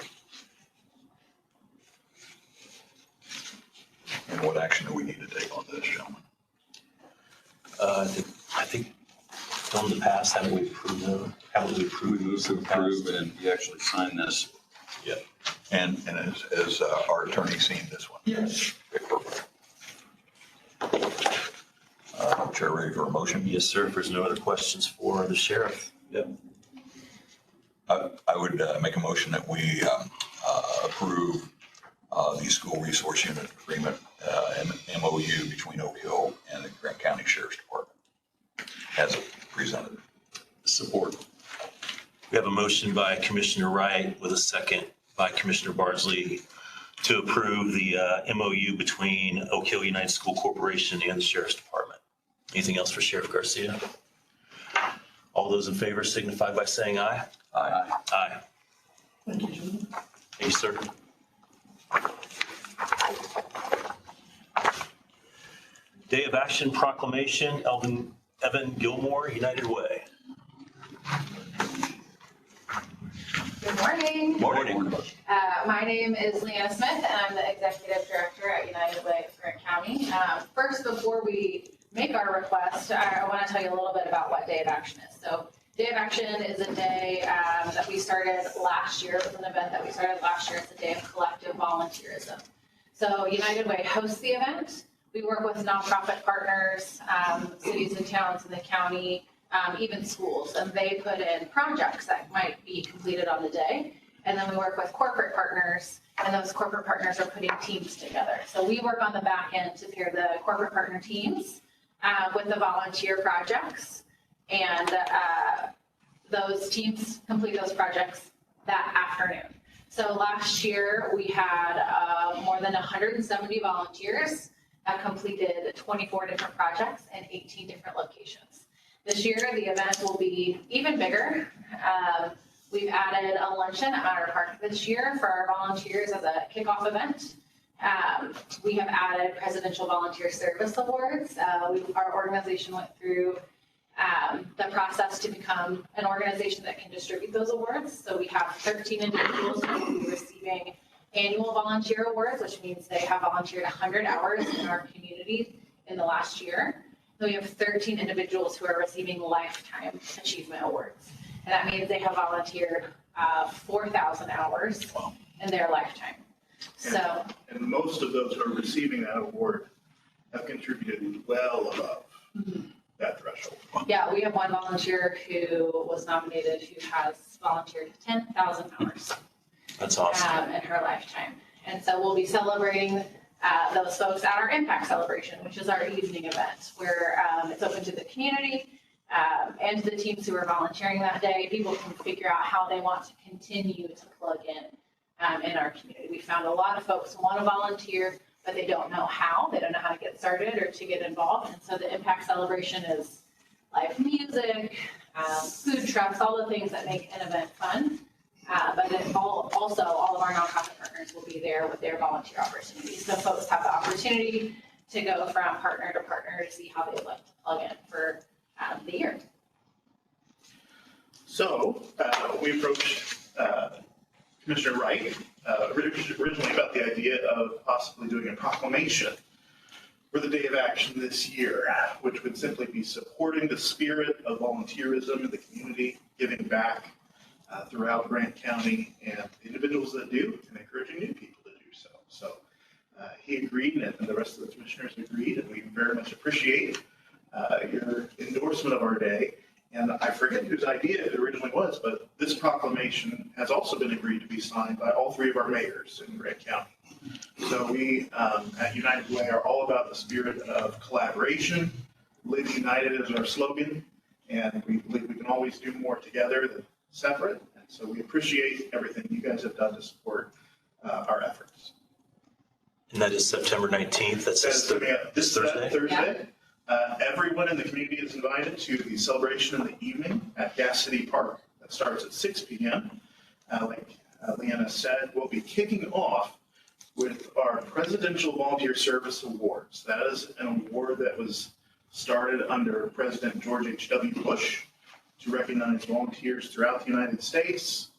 Speaker 4: And what action do we need to take on this, gentlemen?
Speaker 1: I think from the past, haven't we approved them? Haven't we approved
Speaker 2: We move
Speaker 1: these
Speaker 2: to
Speaker 1: in the past?
Speaker 2: approve and we actually sign this.
Speaker 1: Yeah.
Speaker 4: And has our attorney seen this one?
Speaker 13: Yes.
Speaker 4: Okay, perfect. Chair, ready for a motion?
Speaker 1: Yes, sir. If there's no other questions for the sheriff.
Speaker 2: Yep.
Speaker 4: I would make a motion that we approve the school resource unit agreement, MOU between Oak Hill and the Grant County Sheriff's Department as presented.
Speaker 1: Support. We have a motion by Commissioner Wright with a second by Commissioner Bardsley to approve the MOU between Oak Hill United School Corporation and the Sheriff's Department. Anything else for Sheriff Garcia? All those in favor signify by saying aye.
Speaker 4: Aye.
Speaker 1: Aye.
Speaker 13: Thank you, gentlemen.
Speaker 1: Thank you, sir. Day of Action Proclamation, Evan Gilmore, United Way.
Speaker 14: Good morning.
Speaker 4: Morning.
Speaker 14: My name is Leanna Smith, and I'm the Executive Director at United Way of Grant County. First, before we make our request, I want to tell you a little bit about what Day of Action is. So Day of Action is a day that we started last year. It was an event that we started last year. It's a day of collective volunteerism. So United Way hosts the event. We work with nonprofit partners, cities and towns in the county, even schools, and they put in projects that might be completed on the day. And then we work with corporate partners, and those corporate partners are putting teams together. So we work on the back end to pair the corporate partner teams with the volunteer projects. And those teams complete those projects that afternoon. So last year we had more than 170 volunteers that completed 24 different projects in 18 different locations. This year the event will be even bigger. We've added a luncheon at Manor Park this year for our volunteers as a kickoff event. We have added Presidential Volunteer Service Awards. Our organization went through the process to become an organization that can distribute those awards. So we have 13 individuals who will be receiving annual volunteer awards, which means they have volunteered 100 hours in our community in the last year. So we have 13 individuals who are receiving lifetime achievement awards. And that means they have volunteered 4,000 hours in their lifetime. So,
Speaker 15: and most of those who are receiving that award have contributed well above that threshold.
Speaker 14: yeah, we have one volunteer who was nominated who has volunteered 10,000 hours.
Speaker 1: That's awesome.
Speaker 14: In her lifetime. And so we'll be celebrating those folks at our Impact Celebration, which is our evening event where it's open to the community. and to the teams who are volunteering that day, people can figure out how they want to continue to plug in our community. We found a lot of folks want to volunteer, but they don't know how. They don't know how to get started or to get involved. And so the Impact Celebration is live music, food trucks, all the things that make an event fun. But then also all of our nonprofit partners will be there with their volunteer opportunities. So folks have the opportunity to go from partner to partner to see how they'd like to plug in for the year.
Speaker 15: So we approached Commissioner Wright originally about the idea of possibly doing a proclamation for the Day of Action this year, which would simply be supporting the spirit of volunteerism in the community, giving back throughout Grant County and the individuals that do, and encouraging new people to do so. So he agreed, and the rest of the commissioners agreed, and we very much appreciate your endorsement of our day. And I forget whose idea it originally was, but this proclamation has also been agreed to be signed by all three of our mayors in Grant County. So we at United Way are all about the spirit of collaboration. Live United is our slogan, and we believe we can always do more together than separate. And so we appreciate everything you guys have done to support our efforts.
Speaker 1: And that is September 19th. That's this Thursday?
Speaker 15: Thursday. Everyone in the community is invited to the celebration in the evening at Gas City Park. That starts at 6 p.m. Like Leanna said, we'll be kicking off with our Presidential Volunteer Service Awards. That is an award that was started under President George H.W. Bush to recognize volunteers throughout the United States,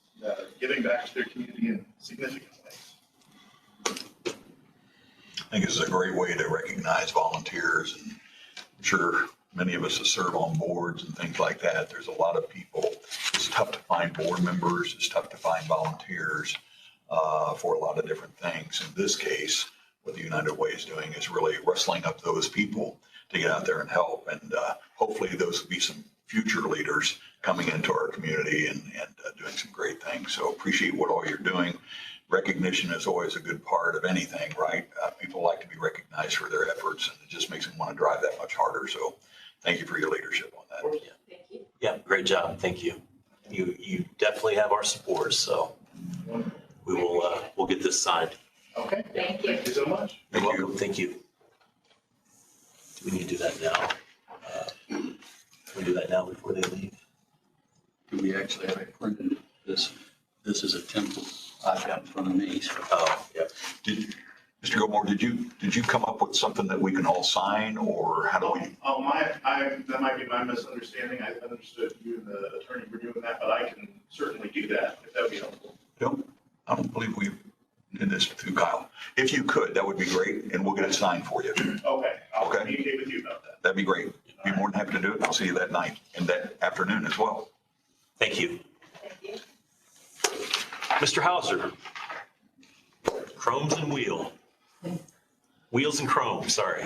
Speaker 15: giving back to their community in significant ways.
Speaker 4: I think this is a great way to recognize volunteers, and I'm sure many of us that serve on boards and things like that, there's a lot of people. It's tough to find board members. It's tough to find volunteers for a lot of different things. In this case, what the United Way is doing is really rustling up those people to get out there and help. And hopefully those will be some future leaders coming into our community and doing some great things. So appreciate what all you're doing. Recognition is always a good part of anything, right? People like to be recognized for their efforts, and it just makes them want to drive that much harder. So thank you for your leadership on that.
Speaker 1: Yeah. Thank you. Yeah, great job. Thank you. You definitely have our support, so we will we'll get this signed.
Speaker 15: Okay.
Speaker 14: Thank you.
Speaker 15: Thank you so much.
Speaker 1: You're welcome. Thank you. Do we need to do that now? Can we do that now before they leave?
Speaker 2: Do we actually have it printed? This is a template I've got in front of me. So.
Speaker 1: Oh, yeah.
Speaker 4: Mr. Gilmore, did you come up with something that we can all sign, or how do we?
Speaker 15: That might be my misunderstanding. I understood you and the attorney were doing that, but I can certainly do that if that would be helpful.
Speaker 4: No, I don't believe we did this through Kyle. If you could, that would be great, and we'll get it signed for you.
Speaker 15: Okay, I'll communicate with you about that.
Speaker 4: That'd be great. Be more than happy to do it. I'll see you that night and that afternoon as well.
Speaker 1: Thank you.
Speaker 14: Thank you.
Speaker 1: Mr. Hauser. Chromes and Wheels and Chrome, sorry.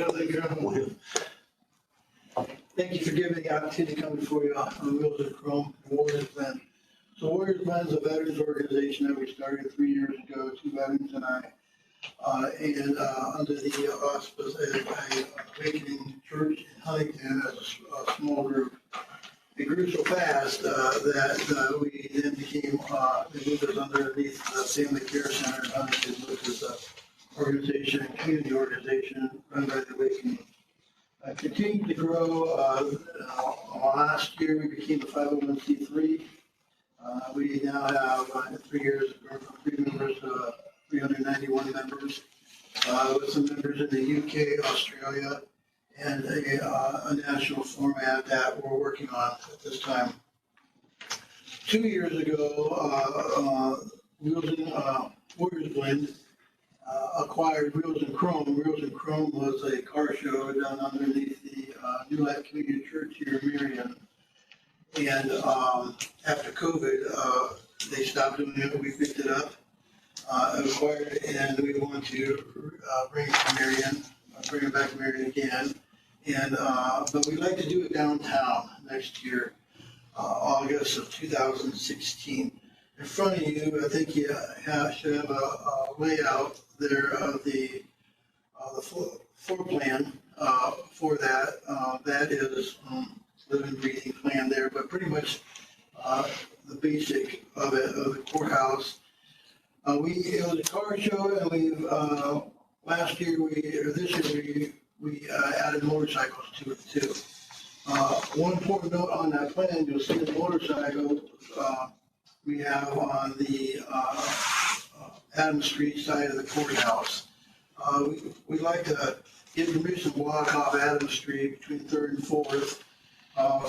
Speaker 16: Thank you for giving me the opportunity to come before you on the Wheels and Chrome Warriors Blend. So Warriors Blend is a veterans organization that we started 3 years ago, two veterans and I, and under the auspice of Awakening Church in Huntington as a small group. It grew so fast that we then became, they moved us underneath the Family Care Center in Huntington, which is an organization, community organization run by the Awakening. Continued to grow. Last year, we became a 501c3. We now have, in 3 years, grown from 3 members to 391 members, with some members in the UK, Australia, and a national format that we're working on at this time. 2 years ago, Warriors Blend acquired Wheels and Chrome. Wheels and Chrome was a car show done underneath the New Life Community Church here in Marion. And after COVID, they stopped doing it. We picked it up, acquired it, and we want to bring it to Marion, bring it back to Marion again. And but we'd like to do it downtown next year, August of 2016. In front of you, I think you should have a layout there of the floor plan for that. That is living, breathing plan there, but pretty much the basic of it, of the courthouse. It was a car show, and this year we added motorcycles to it too. One important note on that plan, you'll see the motorcycle we have on the Adams Street side of the courthouse. We'd like to get permission to walk off Adams Street between 3rd and 4th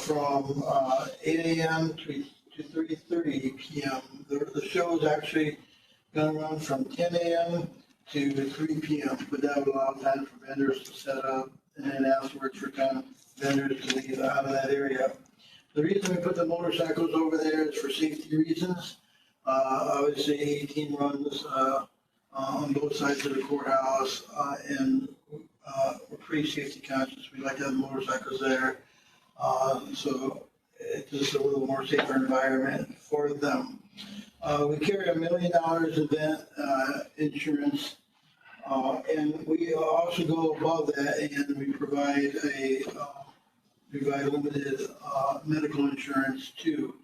Speaker 16: from 8 a.m. to 3:30 p.m. The show is actually going to run from 10 a.m. to 3 p.m., but that would allow time for vendors to set up, and then afterwards for vendors to leave out of that area. The reason we put the motorcycles over there is for safety reasons. Obviously, 18 runs on both sides of the courthouse, and we're pretty safety conscious. We like to have motorcycles there, so it's just a little more safer environment for them. We carry $1 million event insurance, and we also go above that, and we provide limited medical insurance too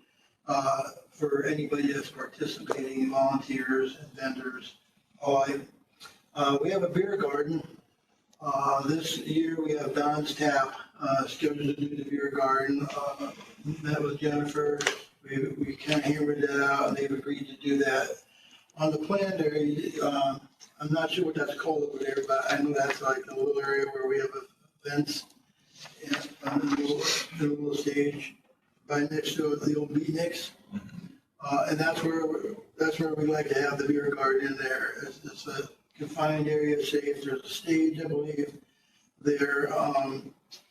Speaker 16: for anybody that's participating, volunteers and vendors alike. We have a beer garden. This year we have Don's Tap scheduled to do the beer garden. Met with Jennifer. We kind of hammered that out, and they've agreed to do that. On the plan there, I'm not sure what that's called over there, but I know that's like a little area where we have events on the little stage right next to the old beatniks. And that's where we like to have the beer garden in there. It's a confined area, safe. There's a stage, I believe, there.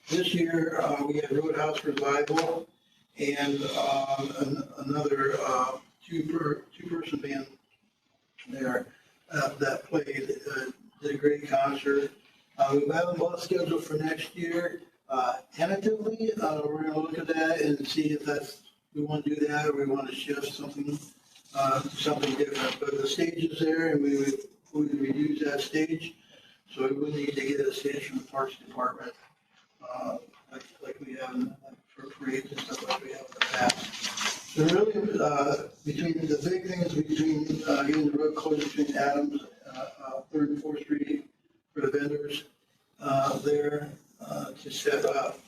Speaker 16: This year, we had Roadhouse Revival and another two-person band there that played, did a great concert. We have them both scheduled for next year. Tentatively, we're going to look at that and see if we want to do that or we want to shift something different. But the stage is there, and we would use that stage, so we would need to get a stage from the Parks Department, like we have for parades and stuff like we have in the past. So really, the big thing is between getting the road closed between Adams, 3rd and 4th Street for the vendors there to set up.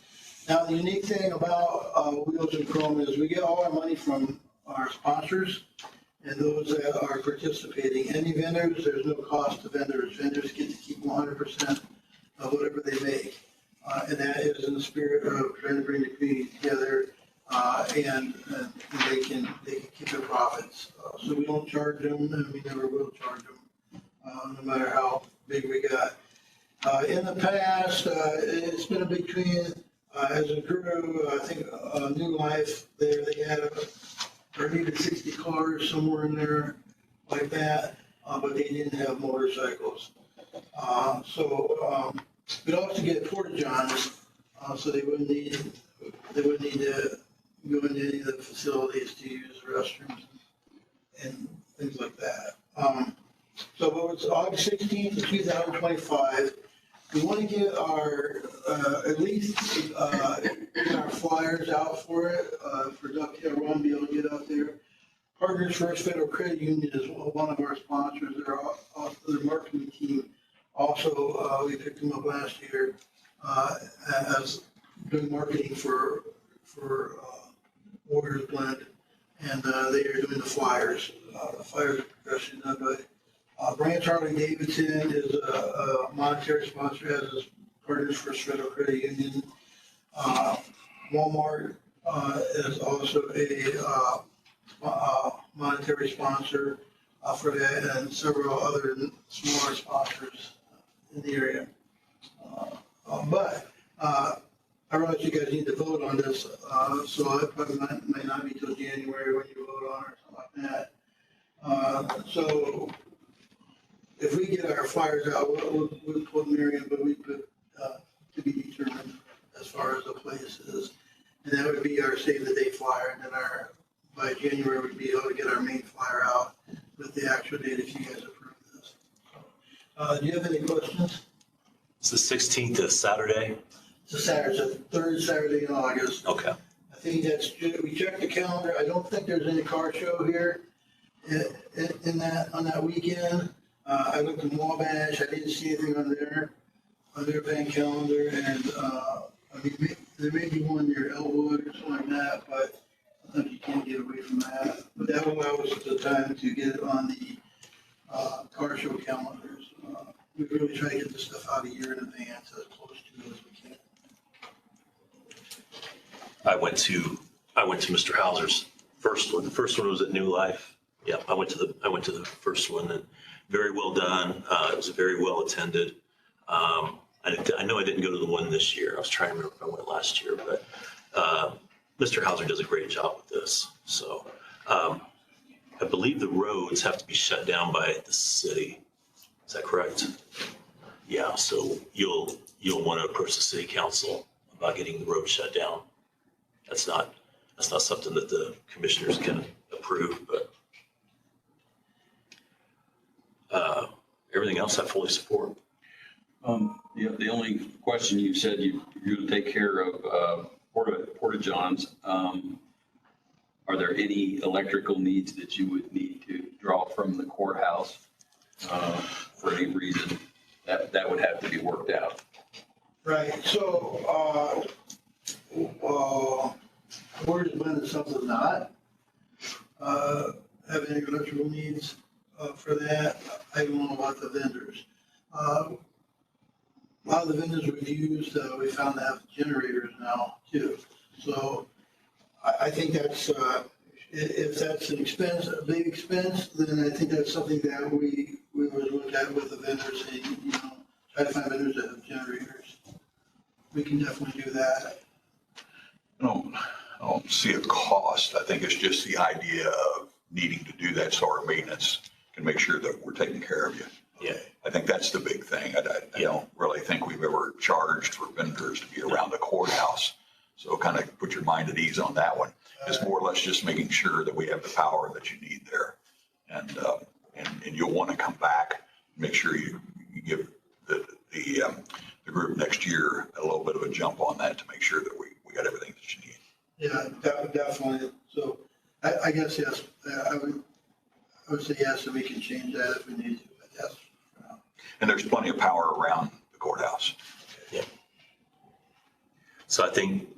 Speaker 16: Now, the unique thing about Wheels and Chrome is we get all our money from our sponsors and those that are participating. Any vendors, there's no cost to vendors. Vendors get to keep 100% of whatever they make. And that is in the spirit of trying to bring the community together, and they can keep their profits. So we don't charge them, and we never will charge them, no matter how big we got. In the past, it's been a between, as it grew, I think New Life there, they had or needed 60 cars, somewhere in there like that, but they didn't have motorcycles. We'd also get porta johns, so they wouldn't need to go into any of the facilities to use the restrooms and things like that. So it's August 16th of 2025. We want to get our, at least get our flyers out for it, for Ducktail Run, be able to get out there. Partners First Federal Credit Union is one of our sponsors. They're also the marketing team. Also, we picked them up last year as doing marketing for Warriors Blend, and they are doing the flyers. The flyers are professionally done by Branch Harley Davidson is a monetary sponsor, as is Partners First Federal Credit Union. Walmart is also a monetary sponsor for that, and several other smaller sponsors in the area. But I realize you guys need to vote on this, so it probably may not be till January when you vote on it or something like that. So if we get our flyers out, we'll put Miriam, but we put to be determined as far as the place is. And that would be our save the date flyer, and then by January we'd be able to get our main flyer out with the actual date if you guys approve this. Do you have any questions?
Speaker 1: It's the 16th, is Saturday.
Speaker 16: It's a Saturday, it's a third Saturday in August.
Speaker 1: Okay.
Speaker 16: I think we checked the calendar. I don't think there's any car show here on that weekend. I looked in Wabash, I didn't see anything on their event calendar, and, I mean, there may be one near Elwood or something like that, but I think you can't get away from that. But that will allow us the time to get it on the, car show calendars. We really try to get this stuff out a year in advance, as close to it as we can.
Speaker 1: I went to Mr. Hauser's first one. The first one was at New Life. Yeah, I went to the first one, and very well done. It was very well attended. I know I didn't go to the one this year. I was trying to remember if I went last year, but Mr. Hauser does a great job with this. So I believe the roads have to be shut down by the city. Is that correct? Yeah, so you'll want to approach the city council about getting the road shut down. That's not something that the commissioners can approve, but everything else I fully support.
Speaker 2: The only question, you said you would take care of Porta Johns. Are there any electrical needs that you would need to draw from the courthouse for any reason? That would have to be worked out.
Speaker 16: Right, so, Board has been something not, have any electrical needs, for that. I don't know about the vendors. A lot of the vendors we've used, we found to have generators now too. So I think that's, if that's an expense, a big expense, then I think that's something that we would look at with the vendors and, try to find vendors that have generators. We can definitely do that.
Speaker 4: I don't see a cost. I think it's just the idea of needing to do that sort of maintenance can make sure that we're taking care of you.
Speaker 1: Yeah.
Speaker 4: I think that's the big thing. I don't really think we've ever charged for vendors to be around the courthouse. So kind of put your mind at ease on that one. It's more or less just making sure that we have the power that you need there. And you'll want to come back, make sure you give the group next year a little bit of a jump on that to make sure that we got everything that you need.
Speaker 16: Yeah, definitely. So I guess, yes, I would say yes, and we can change that if we need to, but yes.
Speaker 4: And there's plenty of power around the courthouse.
Speaker 1: Yeah. So I think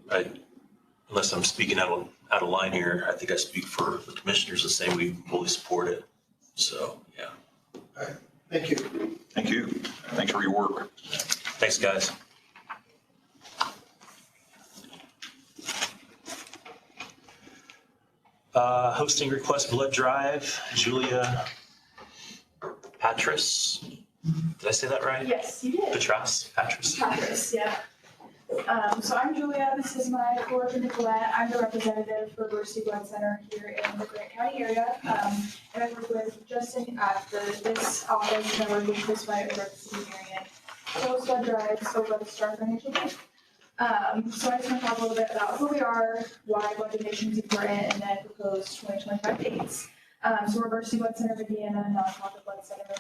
Speaker 1: unless I'm speaking out of line here, I think I speak for the commissioners in saying we fully support it. So, yeah.
Speaker 16: All right. Thank you.
Speaker 4: Thank you. Thanks for your work.
Speaker 1: Thanks, guys. Hosting request blood drive, Julia Patras. Did I say that right?
Speaker 17: Yes, you did.
Speaker 1: Patras?
Speaker 17: Patras, yeah. So I'm Julia, this is my coworker Nicolette. I'm the representative for Versity Blood Center here in the Grant County area. And I work with Justin at this office, and I work with Chris White over at the City Marion. Those blood drives over the Star Financial Bank. So I just want to talk a little bit about who we are, why blood donation is important, and then proposed 2025 dates. So we're Versity Blood Center of Indiana, nonprofit blood center.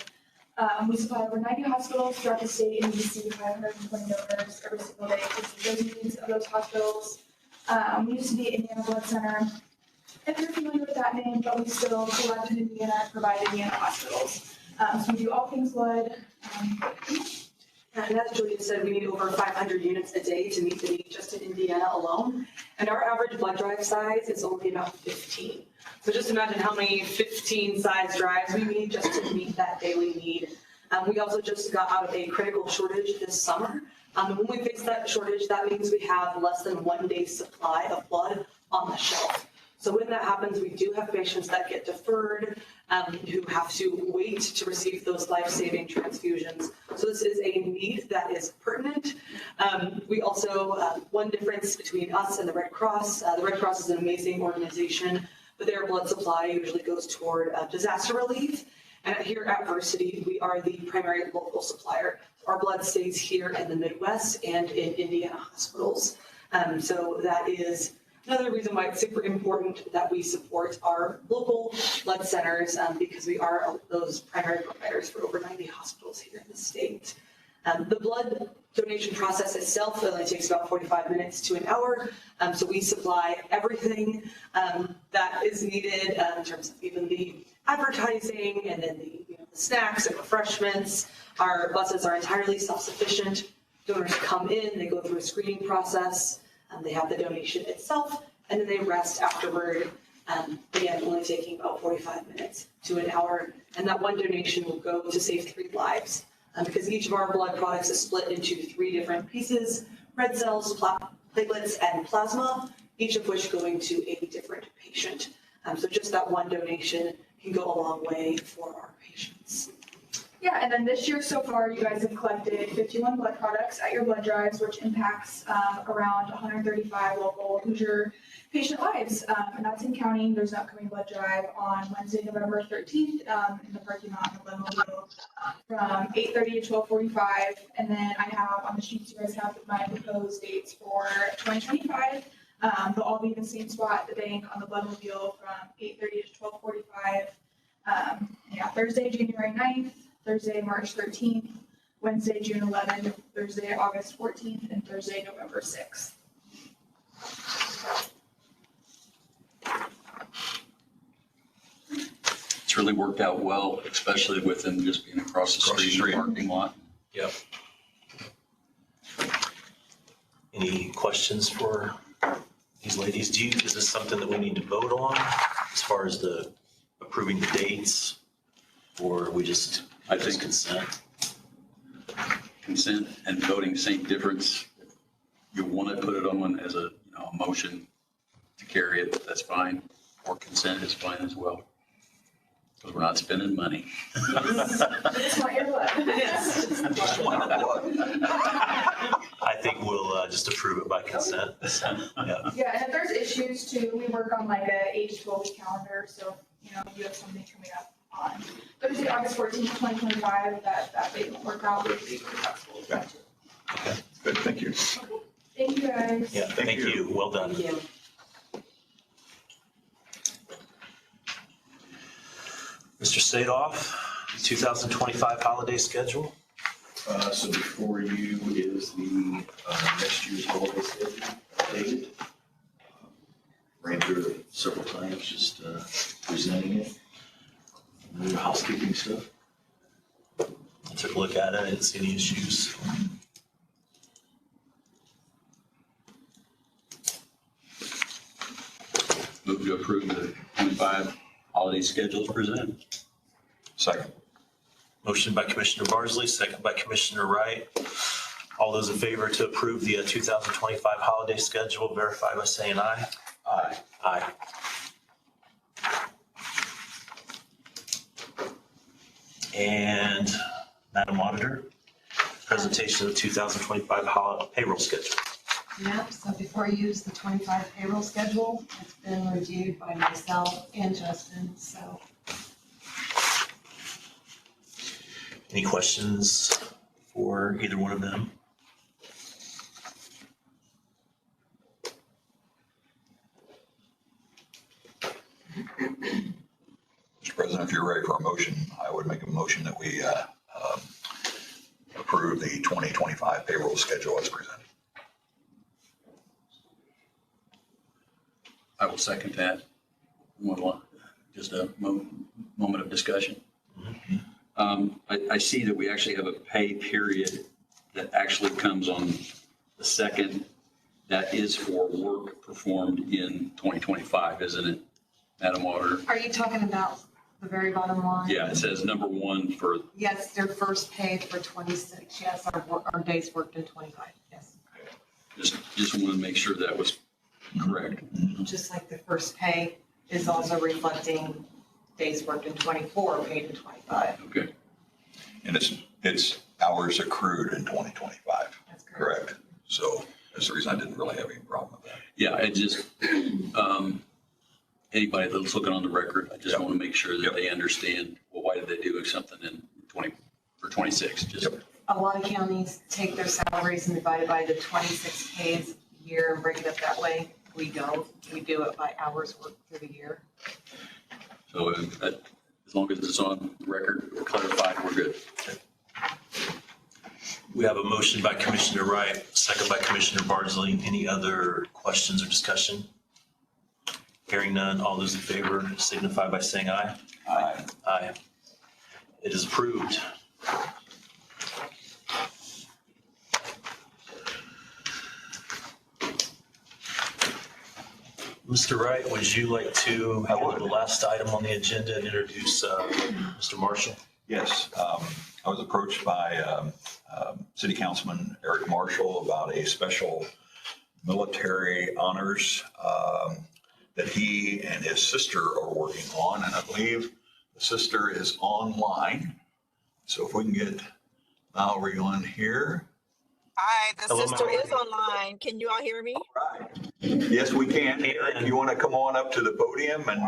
Speaker 17: We supply over 90 hospitals throughout the state, and we see 520 donors every single day to see those needs of those hospitals. We used to be Indiana Blood Center, if you're familiar with that name, but we still collect in Indiana and provide Indiana hospitals. So we do all things blood.
Speaker 18: And as Julia said, we need over 500 units a day to meet the need just in Indiana alone. And our average blood drive size is only about 15. So just imagine how many 15 size drives we need just to meet that daily need. We also just got out of a critical shortage this summer. When we fix that shortage, that means we have less than 1 day's supply of blood on the shelf. So when that happens, we do have patients that get deferred, who have to wait to receive those life-saving transfusions. So this is a need that is pertinent. We also, one difference between us and the Red Cross is an amazing organization, but their blood supply usually goes toward disaster relief. And here at Versity, we are the primary local supplier. Our blood stays here in the Midwest and in Indiana hospitals. So that is another reason why it's super important that we support our local blood centers, because we are those primary providers for over 90 hospitals here in the state. The blood donation process itself only takes about 45 minutes to an hour. So we supply everything that is needed in terms of even the advertising and then the snacks and refreshments. Our buses are entirely self-sufficient. Donors come in, they go through a screening process, they have the donation itself, and then they rest afterward. Again, only taking about 45 minutes to an hour. And that one donation will go to save 3 lives. Because each of our blood products is split into 3 different pieces: red cells, platelets, and plasma, each of which going to a different patient. So just that one donation can go a long way for our patients.
Speaker 17: Yeah, and then this year so far, you guys have collected 51 blood products at your blood drives, which impacts around 135 local Hoosier patient lives. And that's in counting. There's an upcoming blood drive on Wednesday, November 13th in the parking lot in the Glenmobile from 8:30 to 12:45. And then I have on the sheets you guys have my proposed dates for 2025. They'll all be in the same spot at the bank on the Glenmobile from 8:30 to 12:45. Thursday, January 9th, Thursday, March 13th, Wednesday, June 11th, Thursday, August 14th, and Thursday, November 6th.
Speaker 2: It's really worked out well, especially with them just being across the street in the parking lot.
Speaker 1: Yep. Any questions for these ladies? Is this something that we need to vote on as far as the approving the dates? Or we just,
Speaker 2: I think
Speaker 1: consent?
Speaker 2: Consent and voting, same difference. You want to put it on as a motion to carry it, that's fine. Or consent is fine as well. Because we're not spending money.
Speaker 17: Just want your blood.
Speaker 4: Just want our blood.
Speaker 5: I think we'll just approve it by consent. Yeah.
Speaker 17: Yeah, and if there's issues too, we work on like a 8 to 12 week calendar. So, you you have something coming up on Thursday, August 14th, 2025, that they don't work out, we can be flexible with that too.
Speaker 4: Okay, good, thank you.
Speaker 17: Thank you guys.
Speaker 1: Yeah, thank you. Well done.
Speaker 10: Thank you.
Speaker 1: Mr. Sadoff, 2025 holiday schedule.
Speaker 3: So before you is the next year's holiday schedule updated. Ran through it several times, just presenting it. No housekeeping stuff.
Speaker 1: I took a look at it. I didn't see any issues.
Speaker 2: Move to approve the 25 holiday schedules presented.
Speaker 4: Second.
Speaker 1: Motion by Commissioner Barnsley, second by Commissioner Wright. All those in favor to approve the 2025 holiday schedule, verify by saying aye.
Speaker 3: Aye.
Speaker 1: Aye. And Madam Auditor, presentation of the 2025 payroll schedule.
Speaker 10: Yep, so before you use the 25 payroll schedule, it's been reviewed by myself and Justin, so.
Speaker 1: Any questions for either one of them?
Speaker 4: Mr. President, if you're ready for a motion, I would make a motion that we approve the 2025 payroll schedule as presented.
Speaker 2: I will second that. Just a moment of discussion. I see that we actually have a pay period that actually comes on the second. That is for work performed in 2025, isn't it, Madam Auditor?
Speaker 10: Are you talking about the very bottom line?
Speaker 2: Yeah, it says number one for,
Speaker 10: Yes, their first pay for 26, yes, our days worked in 25, yes.
Speaker 2: just want to make sure that was correct.
Speaker 10: Just like the first pay is also reflecting days worked in 24, paid in 25.
Speaker 2: Okay.
Speaker 4: And it's hours accrued in 2025.
Speaker 10: That's correct.
Speaker 4: Correct. So that's the reason I didn't really have any problem with that.
Speaker 2: Yeah, it just, anybody that's looking on the record, I just want to make sure that they understand, well, why did they do something in 26? Just
Speaker 10: A lot of counties take their salaries and divide it by the 26 pays a year and break it up that way. We don't. We do it by hours worked through the year.
Speaker 2: So as long as it's on record, we're clarified, we're good.
Speaker 1: We have a motion by Commissioner Wright, second by Commissioner Bardsley. Any other questions or discussion? Hearing none, all those in favor signify by saying aye.
Speaker 3: Aye.
Speaker 1: Aye. It is approved. Mr. Wright, would you like to handle the last item on the agenda and introduce Mr. Marshall?
Speaker 4: Yes, I was approached by City Councilman Eric Marshall about a special military honors that he and his sister are working on, and I believe the sister is online. So if we can get Mallory on here.
Speaker 19: Hi, the
Speaker 4: Hello,
Speaker 19: sister
Speaker 4: Mallory.
Speaker 19: is online. Can you all hear me?
Speaker 4: Yes, we can. Eric, you want to come on up to the podium and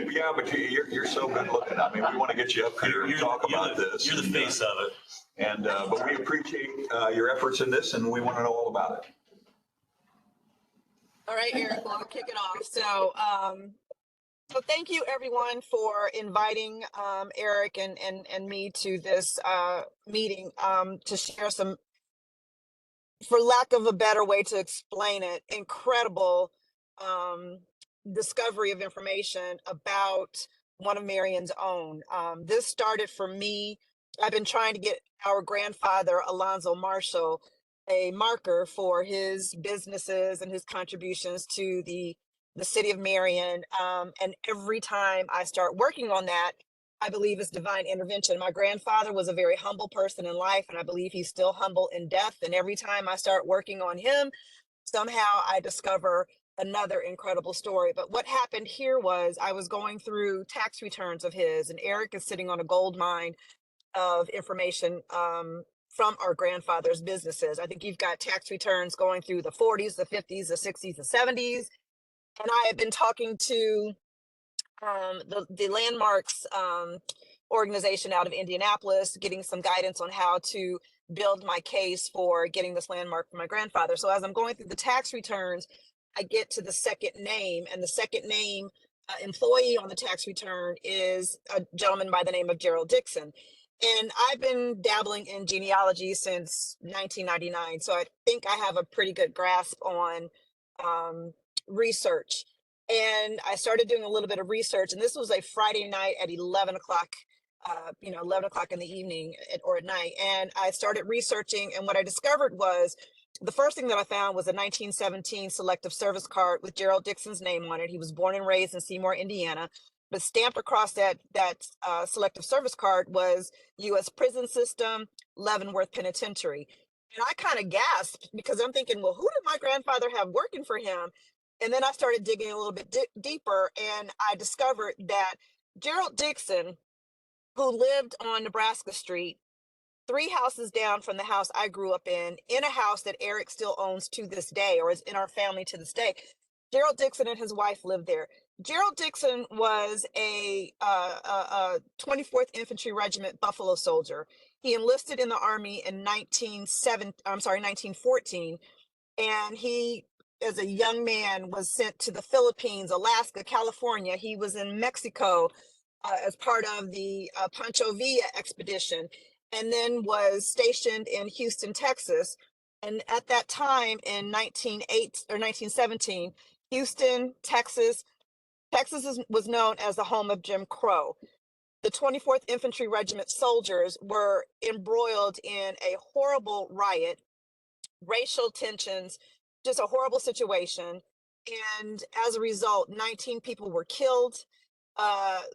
Speaker 4: yeah, but you're so good looking. I mean, we want to get you up here and talk about this.
Speaker 1: You're the face of it.
Speaker 4: And but we appreciate your efforts in this, and we want to know all about it.
Speaker 19: All right, Eric, well, I'll kick it off. So thank you everyone for inviting Eric and me to this meeting to share some, for lack of a better way to explain it, incredible discovery of information about one of Marion's own. This started for me. I've been trying to get our grandfather, Alonzo Marshall, a marker for his businesses and his contributions to the city of Marion. And every time I start working on that, I believe it's divine intervention. My grandfather was a very humble person in life, and I believe he's still humble in death. And every time I start working on him, somehow I discover another incredible story. But what happened here was I was going through tax returns of his, and Eric is sitting on a gold mine of information from our grandfather's businesses. I think you've got tax returns going through the 40s, the 50s, the 60s, the 70s. And I have been talking to the Landmarks organization out of Indianapolis, getting some guidance on how to build my case for getting this landmark for my grandfather. So as I'm going through the tax returns, I get to the second name, and the second name employee on the tax return is a gentleman by the name of Gerald Dixon. And I've been dabbling in genealogy since 1999. So I think I have a pretty good grasp on research. And I started doing a little bit of research, and this was a Friday night at 11 o'clock, 11 o'clock in the evening or at night. And I started researching, and what I discovered was the first thing that I found was a 1917 selective service card with Gerald Dixon's name on it. He was born and raised in Seymour, Indiana, but stamped across that selective service card was U.S. Prison System, Leavenworth Penitentiary. And I kind of gasped because I'm thinking, well, who did my grandfather have working for him? And then I started digging a little bit deeper, and I discovered that Gerald Dixon, who lived on Nebraska Street, 3 houses down from the house I grew up in a house that Eric still owns to this day, or is in our family to this day. Gerald Dixon and his wife lived there. Gerald Dixon was a 24th Infantry Regiment Buffalo soldier. He enlisted in the Army in 1914, and he, as a young man, was sent to the Philippines, Alaska, California. He was in Mexico as part of the Pancho Villa expedition, and then was stationed in Houston, Texas. And at that time in 1917, Houston, Texas was known as the home of Jim Crow. The 24th Infantry Regiment soldiers were embroiled in a horrible riot, racial tensions, just a horrible situation. And as a result, 19 people were killed.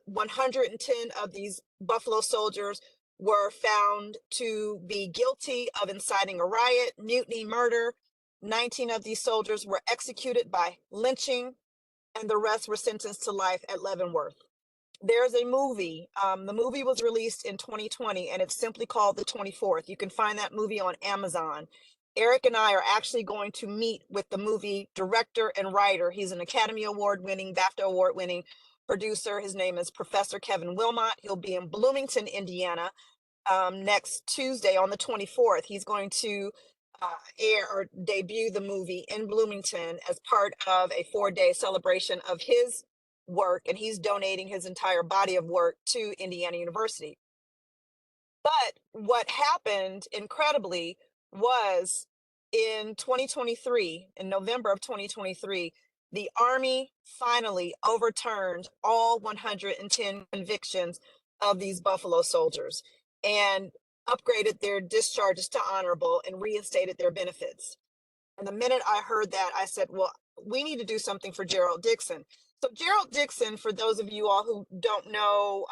Speaker 19: 110 of these Buffalo soldiers were found to be guilty of inciting a riot, mutiny, murder. 19 of these soldiers were executed by lynching, and the rest were sentenced to life at Leavenworth. There's a movie. The movie was released in 2020, and it's simply called The 24th. You can find that movie on Amazon. Eric and I are actually going to meet with the movie director and writer. He's an Academy Award winning, BAFTA Award winning producer. His name is Professor Kevin Wilmot. He'll be in Bloomington, Indiana, next Tuesday on the 24th. He's going to air or debut the movie in Bloomington as part of a 4-day celebration of his work, and he's donating his entire body of work to Indiana University. But what happened incredibly was in 2023, in November of 2023, the Army finally overturned all 110 convictions of these Buffalo soldiers and upgraded their discharges to honorable and reinstated their benefits. And the minute I heard that, I said, well, we need to do something for Gerald Dixon. So Gerald Dixon, for those of you all who don't know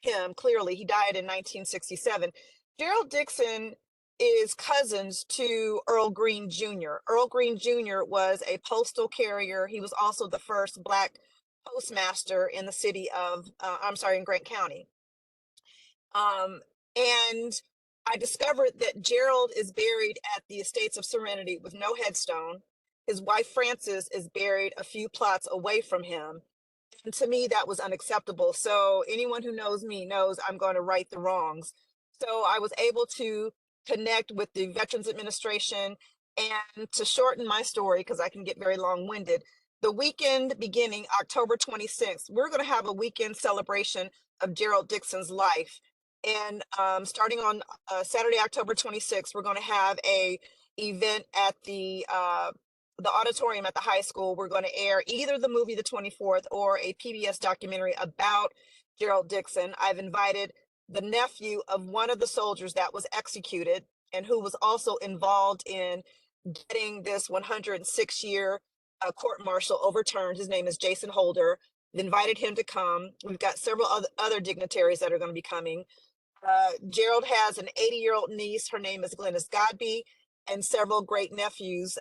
Speaker 19: him clearly, he died in 1967. Gerald Dixon is cousins to Earl Green Jr. Earl Green Jr. was a postal carrier. He was also the first Black postmaster in the city of, in Grant County. And I discovered that Gerald is buried at the Estates of Serenity with no headstone. His wife, Frances, is buried a few plots away from him. And to me, that was unacceptable. So anyone who knows me knows I'm going to right the wrongs. So I was able to connect with the Veterans Administration. And to shorten my story, because I can get very long-winded, the weekend beginning October 26th, we're going to have a weekend celebration of Gerald Dixon's life. And starting on Saturday, October 26th, we're going to have a event at the auditorium at the high school. We're going to air either the movie The 24th or a PBS documentary about Gerald Dixon. I've invited the nephew of one of the soldiers that was executed and who was also involved in getting this 106-year court-martial overturned. His name is Jason Holder. Invited him to come. We've got several other dignitaries that are going to be coming. Gerald has an 80-year-old niece. Her name is Glennis Godby, and several great nephews.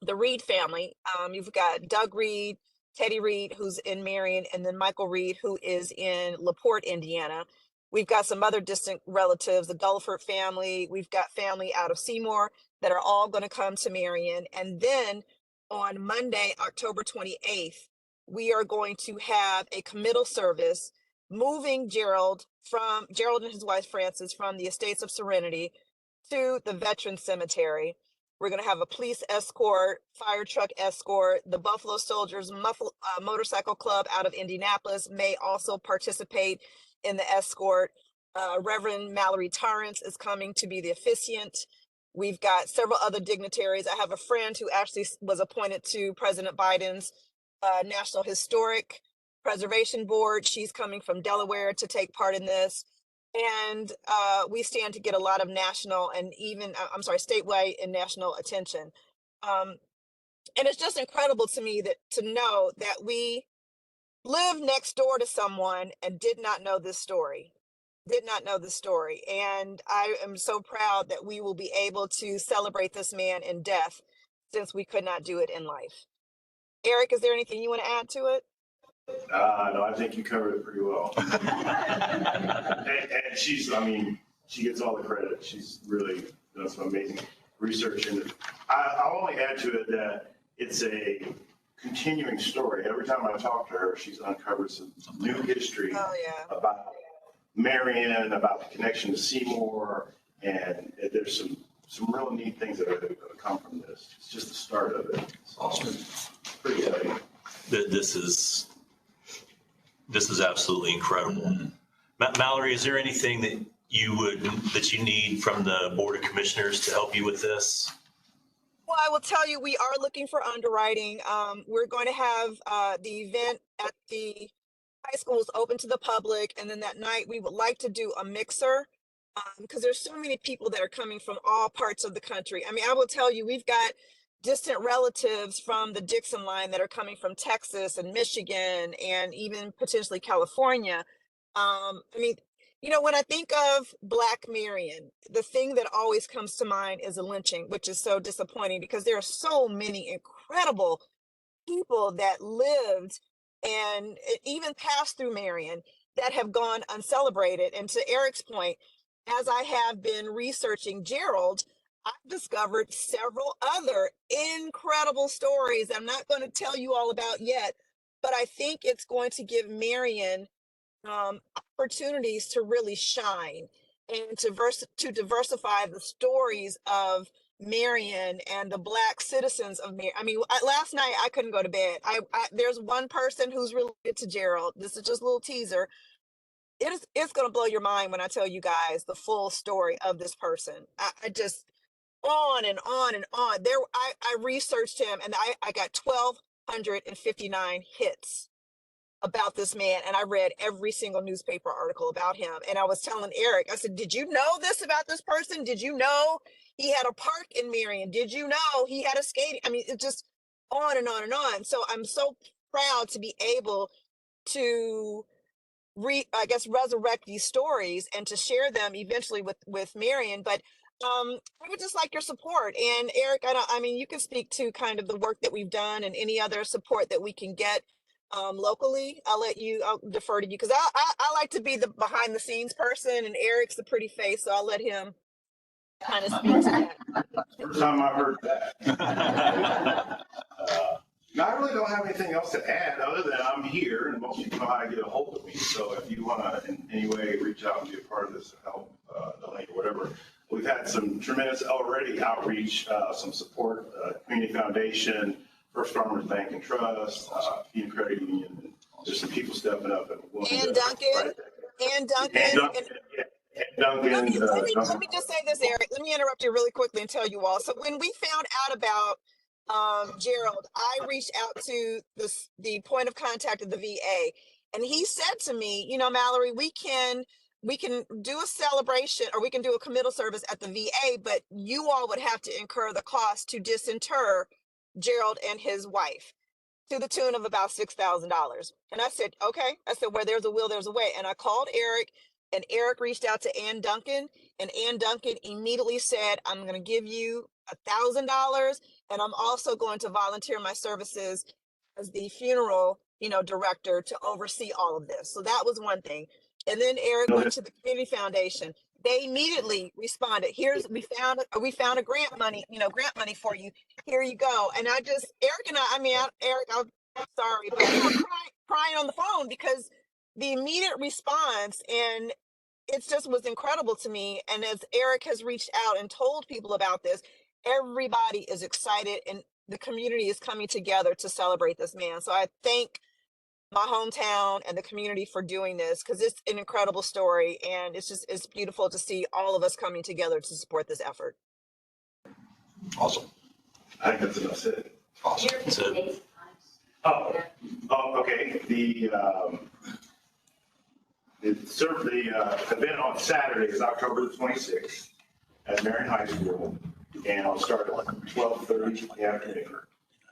Speaker 19: The Reed family, you've got Doug Reed, Teddy Reed, who's in Marion, and then Michael Reed, who is in LaPorte, Indiana. We've got some other distant relatives, the Gulliford family. We've got family out of Seymour that are all going to come to Marion. And then on Monday, October 28th, we are going to have a committal service moving Gerald and his wife Frances from the Estates of Serenity to the Veterans Cemetery. We're going to have a police escort, fire truck escort. The Buffalo Soldiers Motorcycle Club out of Indianapolis may also participate in the escort. Reverend Mallory Torrance is coming to be the officiant. We've got several other dignitaries. I have a friend who actually was appointed to President Biden's National Historic Preservation Board. She's coming from Delaware to take part in this. And we stand to get a lot of national and even, statewide and national attention. And it's just incredible to me to know that we live next door to someone and did not know this story. And I am so proud that we will be able to celebrate this man in death since we could not do it in life. Eric, is there anything you want to add to it?
Speaker 20: No, I think you covered it pretty well. and she gets all the credit. She's really done some amazing research. And I'll only add to it that it's a continuing story. Every time I talk to her, she's uncovered some new history about Marion, about the connection to Seymour, and there's some real neat things that are going to come from this. It's just the start of it. It's awesome. Pretty exciting.
Speaker 1: This is absolutely incredible. Mallory, is there anything that you need from the Board of Commissioners to help you with this?
Speaker 19: Well, I will tell you, we are looking for underwriting. We're going to have the event at the high school is open to the public, and then that night we would like to do a mixer because there's so many people that are coming from all parts of the country. I mean, I will tell you, we've got distant relatives from the Dixon line that are coming from Texas and Michigan and even potentially California. When I think of Black Marion, the thing that always comes to mind is a lynching, which is so disappointing because there are so many incredible people that lived and even passed through Marion that have gone uncelebrated. And to Eric's point, as I have been researching Gerald, I've discovered several other incredible stories I'm not going to tell you all about yet, but I think it's going to give Marion opportunities to really shine and to diversify the stories of Marion and the Black citizens of Marion. I mean, last night I couldn't go to bed. There's one person who's related to Gerald. This is just a little teaser. it's going to blow your mind when I tell you guys the full story of this person. I just on and on and on. I researched him, and I got 1,259 hits about this man, and I read every single newspaper article about him. And I was telling Eric, I said, did you know this about this person? Did you know he had a park in Marion? Did you know he had a skating? I mean, it just on and on and on. So I'm so proud to be able to resurrect these stories and to share them eventually with Marion. But I would just like your support. And Eric, I mean, you can speak to kind of the work that we've done and any other support that we can get locally. I'll defer to you, because I like to be the behind the scenes person, and Eric's the pretty face, so I'll let him kind of speak to that.
Speaker 20: First time I've heard that. I really don't have anything else to add other than I'm here, and most people know how to get a hold of me. So if you want to in any way reach out and be a part of this, help, donate, or whatever. We've had some tremendous already outreach, some support, Community Foundation, First Farmers Bank and Trust, Union Credit Union. There's some people stepping up.
Speaker 19: And Duncan. And Duncan. Let me just say this, Eric. Let me interrupt you really quickly and tell you all. So when we found out about Gerald, I reached out to the point of contact of the VA, and he said to me, you know, Mallory, we can do a celebration, or we can do a committal service at the VA, but you all would have to incur the cost to disinter Gerald and his wife to the tune of about $6,000. And I said, okay. I said, where there's a will, there's a way. And I called Eric, and Eric reached out to Ann Duncan, and Ann Duncan immediately said, I'm going to give you $1,000, and I'm also going to volunteer my services as the funeral, director to oversee all of this. So that was one thing. And then Eric went to the Community Foundation. They immediately responded. We found a grant money for you. Here you go. And Eric, I'm sorry, but we were crying on the phone because the immediate response, and it just was incredible to me. And as Eric has reached out and told people about this, everybody is excited, and the community is coming together to celebrate this man. So I thank my hometown and the community for doing this, because it's an incredible story, and it's beautiful to see all of us coming together to support this effort.
Speaker 20: Awesome. I think that's enough said. Awesome. Okay. The event on Saturday is October the 26th at Marion High School, and I'll start at 12:30 in the afternoon.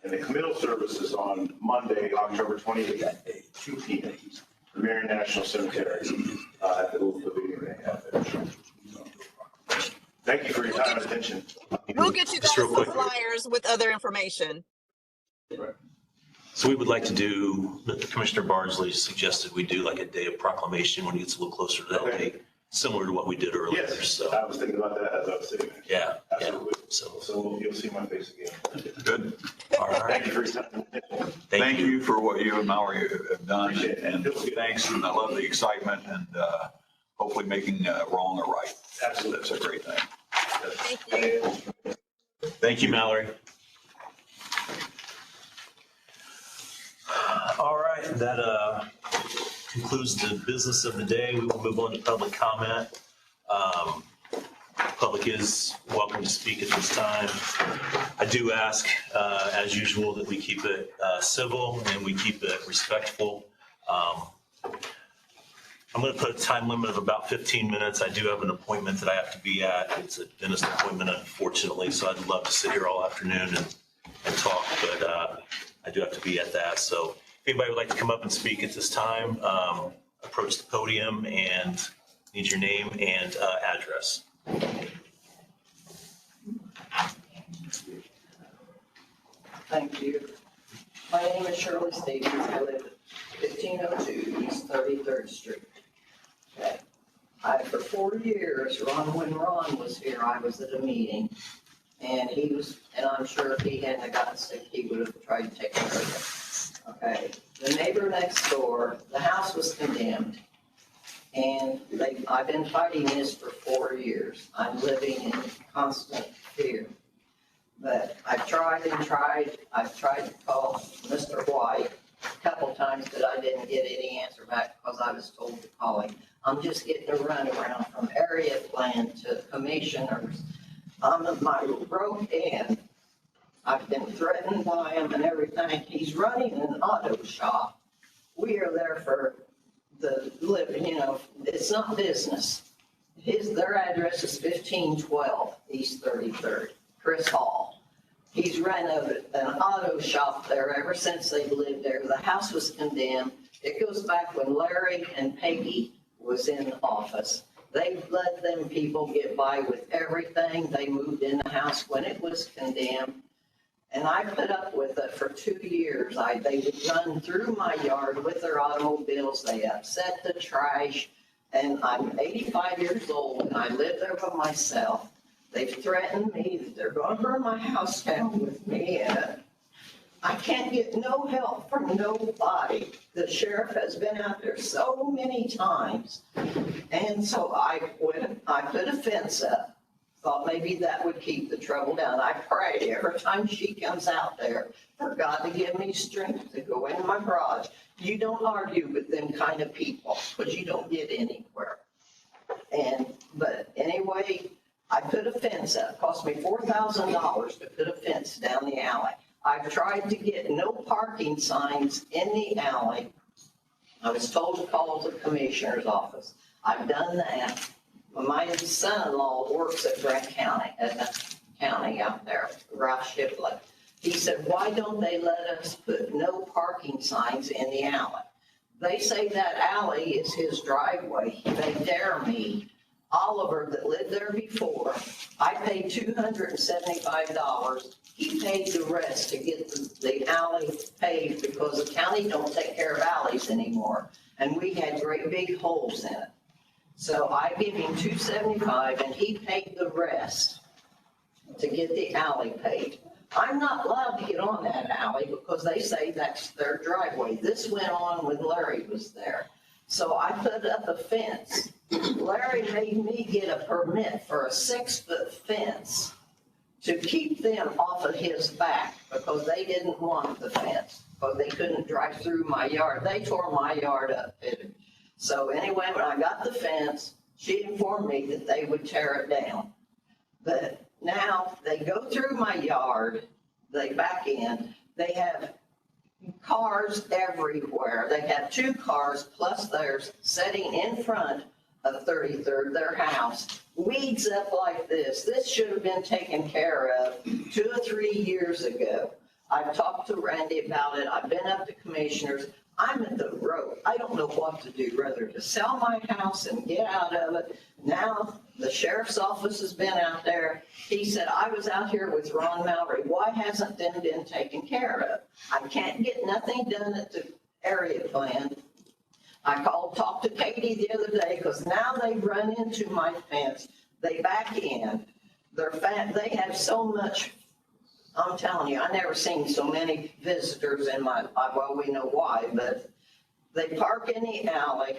Speaker 20: And the committal service is on Monday, October 28th at 2 p.m. at Marion National Cemetery at the little pavilion they have there. Thank you for your time and attention.
Speaker 19: We'll get you guys some flyers with other information.
Speaker 1: So we would like to do, Commissioner Bardsley suggested we do like a day of proclamation when it gets a little closer to that date, similar to what we did earlier.
Speaker 20: Yes,
Speaker 1: so
Speaker 20: I was thinking about that as I was sitting there.
Speaker 1: Yeah,
Speaker 20: absolutely. Yeah. So you'll see my face again.
Speaker 4: Good.
Speaker 1: All right.
Speaker 20: Thank you for your time.
Speaker 4: Thank you for what you and Mallory have done, and thanks, and I love the excitement, and hopefully making wrong or right.
Speaker 20: Absolutely.
Speaker 4: That's a great thing.
Speaker 19: Thank you.
Speaker 1: Thank you, Mallory. All right, that concludes the business of the day. We will move on to public comment. Public is welcome to speak at this time. I do ask, as usual, that we keep it civil and we keep it respectful. I'm going to put a time limit of about 15 minutes. I do have an appointment that I have to be at. It's a dentist appointment, unfortunately, so I'd love to sit here all afternoon and talk, but I do have to be at that. So if anybody would like to come up and speak at this time, approach the podium and need your name and address.
Speaker 21: Thank you. My name is Shirley Stevens. I live at 1502 East 33rd Street. Okay. For 4 years, when Ron was here, I was at a meeting, and I'm sure if he hadn't gotten sick, he would have tried to take care of it. Okay. The neighbor next door, the house was condemned, and I've been fighting this for 4 years. I'm living in constant fear. But I've tried and tried. I've tried to call Mr. White, a couple times, but I didn't get any answer back because I was told to call him. I'm just getting a runaround from area plan to commissioners. I'm at my rope end. I've been threatened by him and everything. He's running an auto shop. We are there for the living, you know, it's not business. Their address is 1512 East 33rd, Chris Hall. He's run an auto shop there ever since they've lived there. The house was condemned. It goes back when Larry and Peggy was in office. They let them people get by with everything. They moved in the house when it was condemned. And I put up with it for 2 years. They would run through my yard with their automobiles. They upset the trash. And I'm 85 years old and I live there by myself. They've threatened me that they're going to burn my house down with me in it. I can't get no help from nobody. The sheriff has been out there so many times. And so I put a fence up. Thought maybe that would keep the trouble down. I pray every time she comes out there for God to give me strength to go in my garage. You don't argue with them kind of people because you don't get anywhere. But anyway, I put a fence up. It cost me $4,000 to put a fence down the alley. I've tried to get no parking signs in the alley. I was told to call the commissioner's office. I've done that. My son-in-law works at Grant County, at the county out there, Ralph Shipley. He said, why don't they let us put no parking signs in the alley? They say that alley is his driveway. They dare me. Oliver, that lived there before, I paid $275. He paid the rest to get the alley paved because the county don't take care of alleys anymore. And we had great big holes in it. So I gave him $275 and he paid the rest to get the alley paved. I'm not allowed to get on that alley because they say that's their driveway. This went on when Larry was there. So I put up a fence. Larry made me get a permit for a 6-foot fence to keep them off of his back because they didn't want the fence, because they couldn't drive through my yard. They tore my yard up. So anyway, when I got the fence, she informed me that they would tear it down. But now they go through my yard, they back in, they have cars everywhere. They have 2 cars plus theirs sitting in front of 33rd, their house. Weeds up like this. This should have been taken care of 2 or 3 years ago. I've talked to Randy about it. I've been up to commissioners. I'm at the road. I don't know what to do, whether to sell my house and get out of it. Now, the sheriff's office has been out there. He said, I was out here with Ron Mallory. Why hasn't them been taken care of? I can't get nothing done at the area plan. I talked to Katie the other day because now they run into my fence. They back in. They have so much. I'm telling you, I never seen so many visitors in well, we know why, but they park in the alley.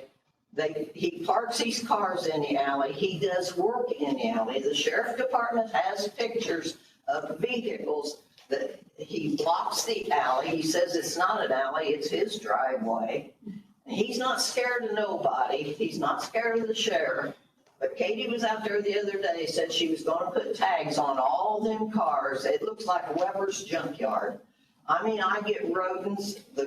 Speaker 21: He parks these cars in the alley. He does work in the alley. The sheriff department has pictures of vehicles that he blocks the alley. He says it's not an alley, it's his driveway. He's not scared of nobody. He's not scared of the sheriff. But Katie was out there the other day, said she was going to put tags on all them cars. It looks like Weber's junkyard. I mean, I get rodents. The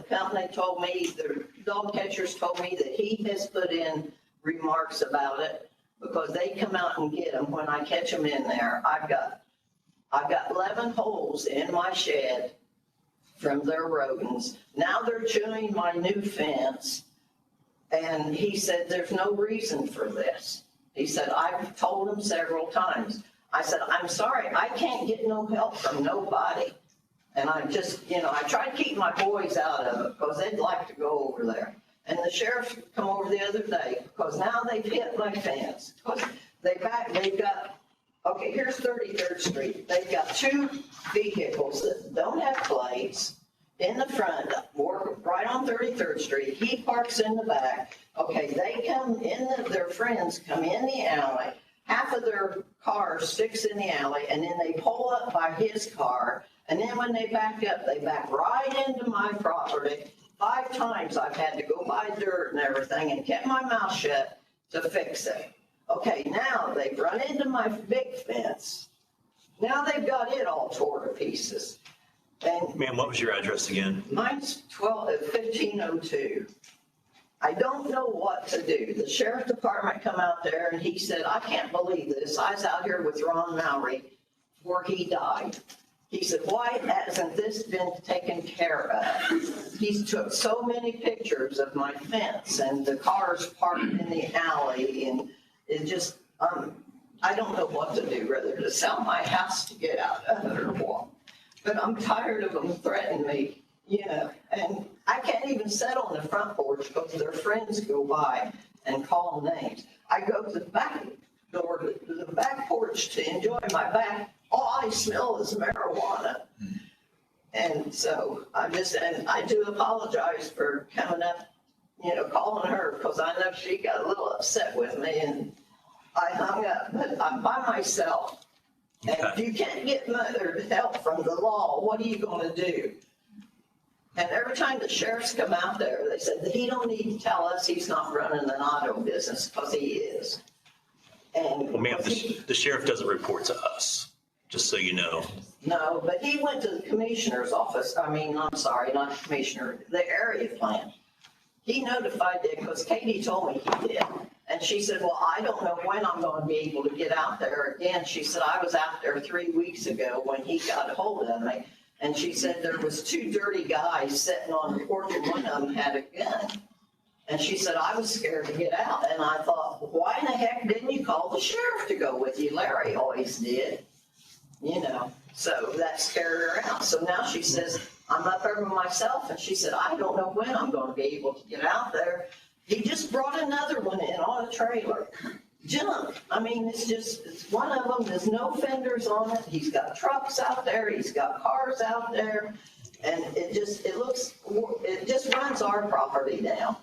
Speaker 21: company told me, the dog catchers told me that he has put in remarks about it because they come out and get them when I catch them in there. I've got 11 holes in my shed from their rodents. Now they're chewing my new fence. And he said, there's no reason for this. He said, I've told him several times. I said, I'm sorry, I can't get no help from nobody. And I just, I try to keep my boys out of it because they'd like to go over there. And the sheriff come over the other day because now they've hit my fence. Because they've got, okay, here's 33rd Street. They've got 2 vehicles that don't have plates. In the front, right on 33rd Street. He parks in the back. Okay, they come in, their friends come in the alley. Half of their car sticks in the alley, and then they pull up by his car. And then when they back up, they back right into my property. 5 times I've had to go buy dirt and everything and kept my mouth shut to fix it. Okay, now they've run into my big fence. Now they've got it all tore to pieces. And
Speaker 1: Ma'am, what was your address again?
Speaker 21: mine's 1502. I don't know what to do. The sheriff department come out there and he said, I can't believe this. I was out here with Ron Mowry before he died. He said, why hasn't this been taken care of? He's took so many pictures of my fence and the cars parked in the alley, and it just, I don't know what to do, whether to sell my house to get out of it or what. But I'm tired of them threatening me, you know, and I can't even sit on the front porch because their friends go by and call names. I go to the back door, to the back porch to enjoy my back. All I smell is marijuana. And so and I do apologize for coming up, you know, calling her, because I know she got a little upset with me and I hung up, but I'm by myself. And if you can't get help from the law, what are you going to do? And every time the sheriffs come out there, they said that he don't need to tell us he's not running an auto business, because he is. And
Speaker 1: Well, ma'am, the sheriff doesn't report to us, just so you know.
Speaker 21: no, but he went to the commissioner's office. I mean, I'm sorry, not the commissioner, the area plan. He notified them because Katie told me he did. And she said, well, I don't know when I'm going to be able to get out there again. She said, I was out there 3 weeks ago when he got a hold of me. And she said there was 2 dirty guys sitting on the porch and one of them had a gun. And she said, I was scared to get out. And I thought, well, why in the heck didn't you call the sheriff to go with you? Larry always did, you know. So that scared her out. So now she says, I'm up there by myself. And she said, I don't know when I'm going to be able to get out there. He just brought another one in on a trailer. Junk. I mean, it's one of them. There's no fenders on it. He's got trucks out there. He's got cars out there. And it just runs our property down.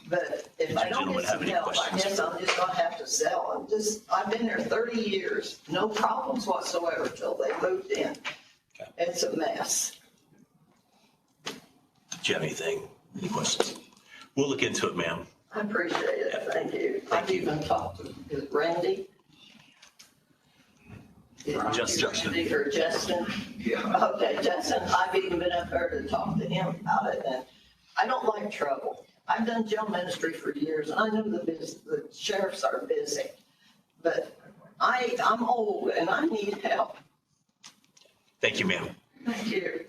Speaker 21: But if I don't get some help, I guess I'm just going to have to sell them. I've been there 30 years. No problems whatsoever till they moved in. It's a mess.
Speaker 1: Do you have any questions? We'll look into it, ma'am.
Speaker 21: I appreciate it. Thank you. I've even talked to Randy.
Speaker 1: Justin.
Speaker 21: Randy or Justin? Yeah. Okay, Justin, I've even been up there to talk to him about it, and I don't like trouble. I've done jail ministry for years, and I know the sheriffs are busy, but I'm old and I need help.
Speaker 1: Thank you, ma'am.
Speaker 21: Thank you.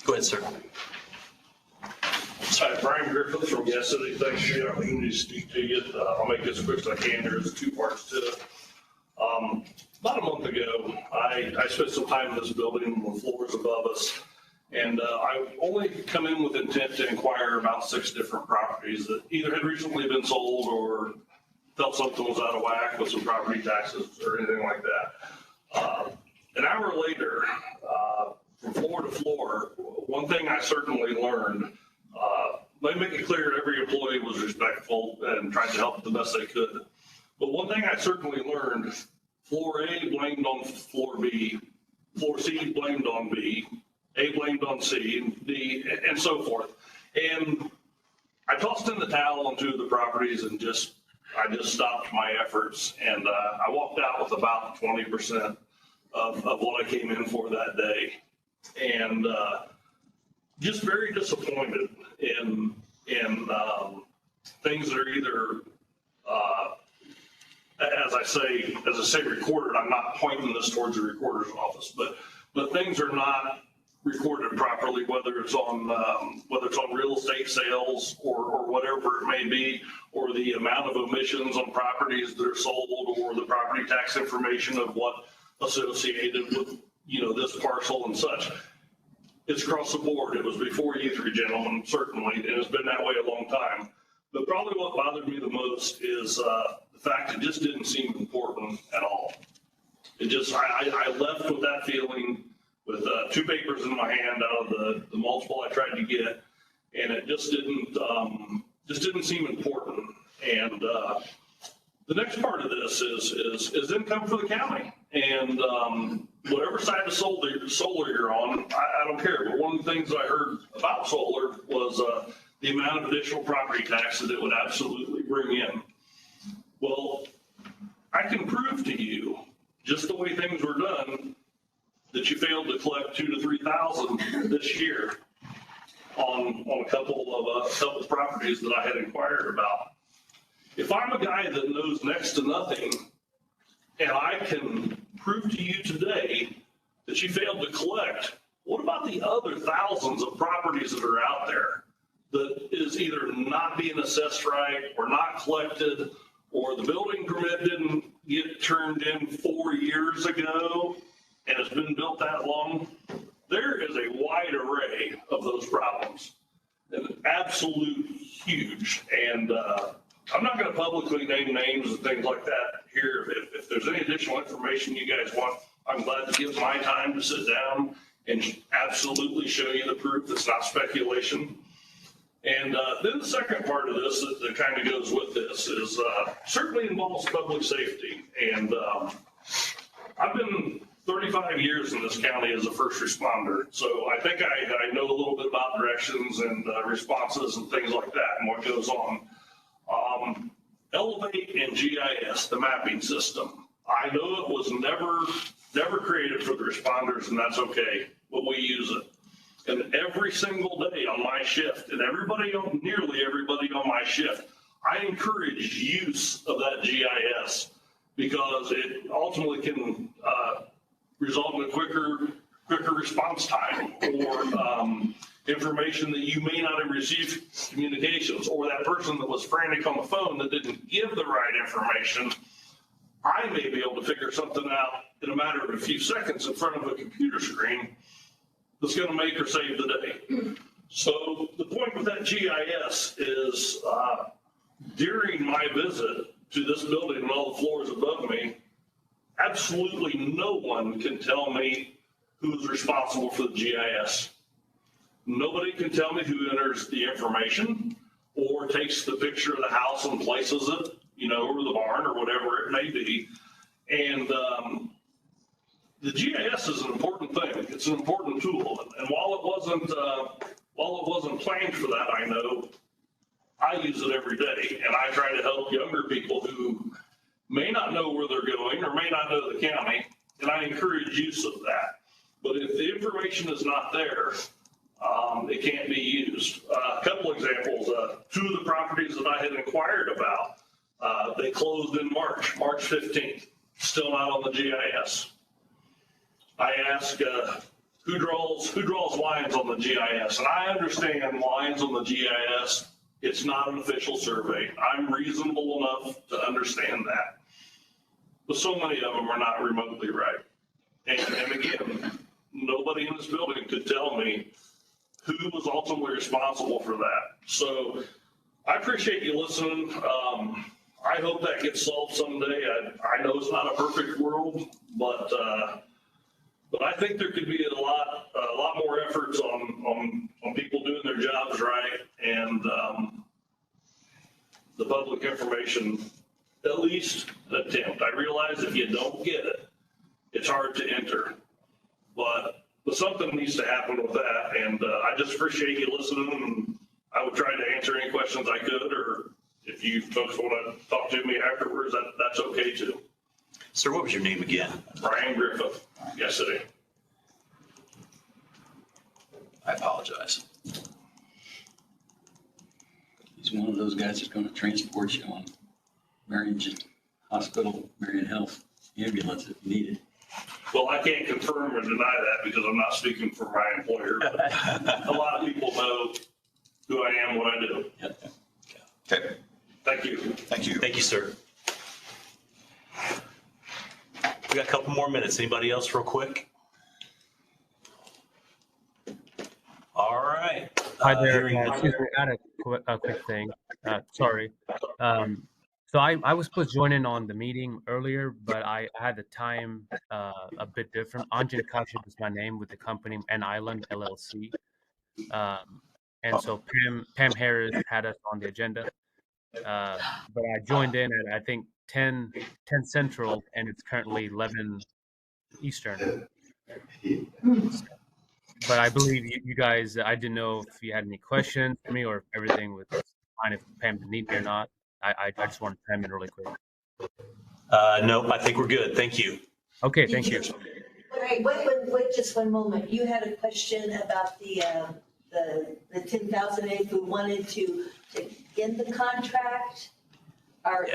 Speaker 1: Go ahead, sir.
Speaker 6: Hi, Brian Griffith from Yes City. Thanks for the opportunity to speak to you. I'll make this as quick as I can. There's 2 parts to it. About a month ago, I spent some time in this building on the floors above us, and I only come in with intent to inquire about 6 different properties that either had recently been sold or felt something was out of whack with some property taxes or anything like that. An hour later, from floor to floor, one thing I certainly learned, they make it clear every employee was respectful and tried to help the best they could. But one thing I certainly learned, floor A blamed on floor B, floor C blamed on B, A blamed on C, and D, and so forth. And I tossed in the towel on 2 of the properties and I just stopped my efforts. And I walked out with about 20% of what I came in for that day. And just very disappointed in things that are either, as I say recorded, I'm not pointing this towards the recorder's office, but things are not recorded properly, whether it's on real estate sales or whatever it may be, or the amount of emissions on properties that are sold, or the property tax information of what associated with, this parcel and such. It's across the board. It was before you 3 gentlemen, certainly, and it's been that way a long time. But probably what bothered me the most is the fact it just didn't seem important at all. It just, I left with that feeling with 2 papers in my hand out of the multiple I tried to get, and it just didn't seem important. And The next part of this is income for the county. And whatever side of solar you're on, I don't care. But one of the things I heard about solar was the amount of additional property tax that it would absolutely bring in. Well, I can prove to you, just the way things were done, that you failed to collect $2,000 to $3,000 this year on a couple of properties that I had inquired about. If I'm a guy that knows next to nothing, and I can prove to you today that you failed to collect, what about the other thousands of properties that are out there that is either not being assessed right or not collected, or the building permit didn't get turned in 4 years ago and it's been built that long? There is a wide array of those problems, and absolute huge. And I'm not going to publicly name names and things like that here. If there's any additional information you guys want, I'm glad to give my time to sit down and absolutely show you the proof that's not speculation. And then the second part of this that kind of goes with this is certainly involves public safety. And I've been 35 years in this county as a first responder. So I think I know a little bit about directions and responses and things like that and what goes on. Elevate and GIS, the mapping system. I know it was never created for the responders, and that's okay, but we use it. And every single day on my shift, and nearly everybody on my shift, I encourage use of that GIS because it ultimately can result in a quicker response time, or information that you may not have received communications, or that person that was frantic on the phone that didn't give the right information. I may be able to figure something out in a matter of a few seconds in front of a computer screen that's going to make or save the day. So the point with that GIS is during my visit to this building and all the floors above me, absolutely no one can tell me who's responsible for the GIS. Nobody can tell me who enters the information or takes the picture of the house and places it, over the barn or whatever it may be. And the GIS is an important thing. It's an important tool. And while it wasn't planned for that, I know I use it every day, and I try to help younger people who may not know where they're going or may not know the county, and I encourage use of that. But if the information is not there, it can't be used. A couple examples, 2 of the properties that I had inquired about, they closed in March 15th, still not on the GIS. I asked, who draws lines on the GIS? And I understand lines on the GIS, it's not an official survey. I'm reasonable enough to understand that. But so many of them are not remotely right. And again, nobody in this building could tell me who was ultimately responsible for that. So I appreciate you listening. I hope that gets solved someday. I know it's not a perfect world, but I think there could be a lot more efforts on people doing their jobs right, and the public information, at least an attempt. I realize if you don't get it, it's hard to enter, but something needs to happen with that. And I just appreciate you listening, and I would try to answer any questions I could, or if you folks want to talk to me afterwards, that's okay too.
Speaker 1: Sir, what was your name again?
Speaker 6: Brian Griffith, Yes City.
Speaker 1: I apologize.
Speaker 2: He's one of those guys that's going to transport you on Marion Hospital, Marion Health ambulance if you need it.
Speaker 6: Well, I can't confirm or deny that because I'm not speaking for my employer, but a lot of people know who I am, what I do.
Speaker 4: Okay.
Speaker 6: Thank you.
Speaker 4: Thank you.
Speaker 1: Thank you, sir. We got a couple more minutes. Anybody else real quick? All right.
Speaker 8: Hi there.
Speaker 1: Hearing none.
Speaker 8: Excuse me, I had a quick thing. Sorry. So I was supposed to join in on the meeting earlier, but I had the time a bit different. Anjan Kashyap is my name with the company N Island LLC. And so Pam Harris had us on the agenda. But I joined in at, I think, 10 Central, and it's currently 11 Eastern. But I believe you guys, I didn't know if you had any questions for me or if everything was fine, if Pam didn't need me or not. I just wanted to chime in really quick.
Speaker 1: No, I think we're good. Thank you.
Speaker 8: Okay, thank you.
Speaker 12: Wait just one moment. You had a question about the 10,000 if we wanted to end the contract? Or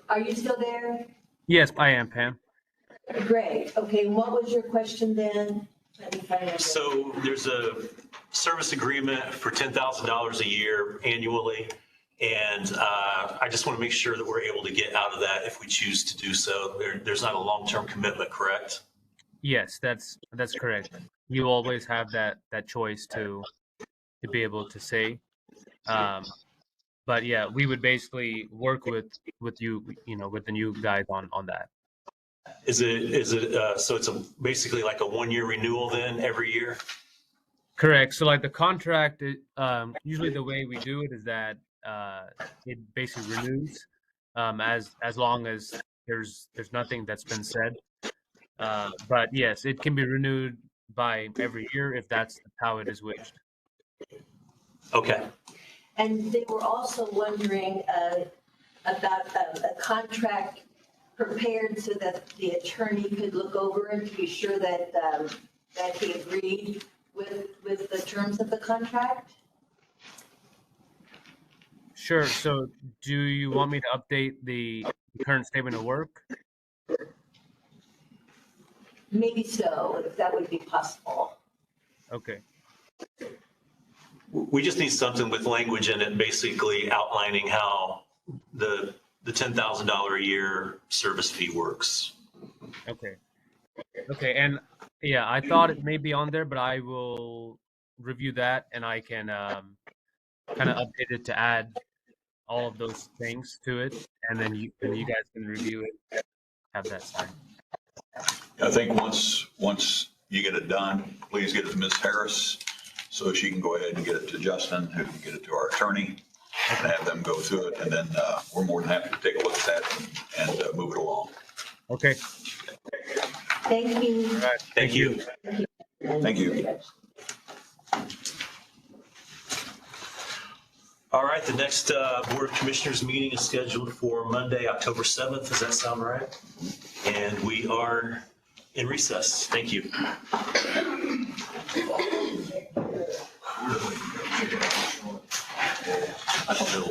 Speaker 12: are you still there?
Speaker 8: Yes, I am, Pam.
Speaker 12: Great. Okay, what was your question then? Let me find it.
Speaker 1: So there's a service agreement for $10,000 a year annually. And I just want to make sure that we're able to get out of that if we choose to do so. There's not a long-term commitment, correct?
Speaker 8: Yes, that's correct. You always have that choice to be able to say. But yeah, we would basically work with you, with the new guys on that.
Speaker 1: Is it so it's basically like a 1-year renewal then every year?
Speaker 8: Correct. So like the contract, usually the way we do it is that it basically renews as long as there's nothing that's been said. But yes, it can be renewed by every year if that's how it is wished.
Speaker 1: Okay.
Speaker 12: And they were also wondering about a contract prepared so that the attorney could look over and to be sure that he agreed with the terms of the contract?
Speaker 8: Sure. So do you want me to update the current statement of work?
Speaker 12: Maybe so, if that would be possible.
Speaker 8: Okay.
Speaker 1: We just need something with language in it, basically outlining how the $10,000 a year service fee works.
Speaker 8: Okay. Okay. And yeah, I thought it may be on there, but I will review that and I can kind of update it to add all of those things to it, and then you guys can review it, have that signed.
Speaker 4: I think once you get it done, please get it to Ms. Harris so she can go ahead and get it to Justin, who can get it to our attorney, and have them go through it, and then we're more than happy to take a look at that and move it along.
Speaker 8: Okay.
Speaker 12: Thank you.
Speaker 1: All right. Thank you.
Speaker 4: Thank you.
Speaker 1: All right, the next Board of Commissioners meeting is scheduled for Monday, October 7th. Does that sound right? And we are in recess. Thank you. I don't know.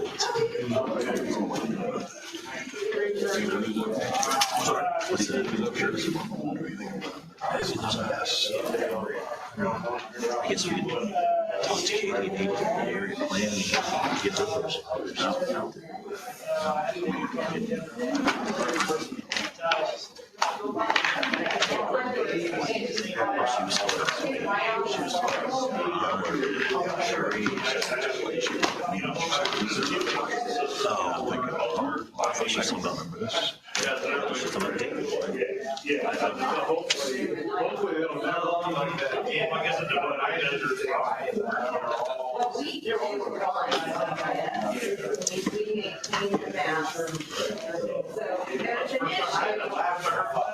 Speaker 1: What's that? I guess we can talk to Katie and maybe the area plan and get their perspectives out there. She's talking about this. She's talking about David.
Speaker 6: Yeah, hopefully they'll never like that. Yeah, I guess it's what I understand.
Speaker 10: We maintain the bathroom. So there's an issue.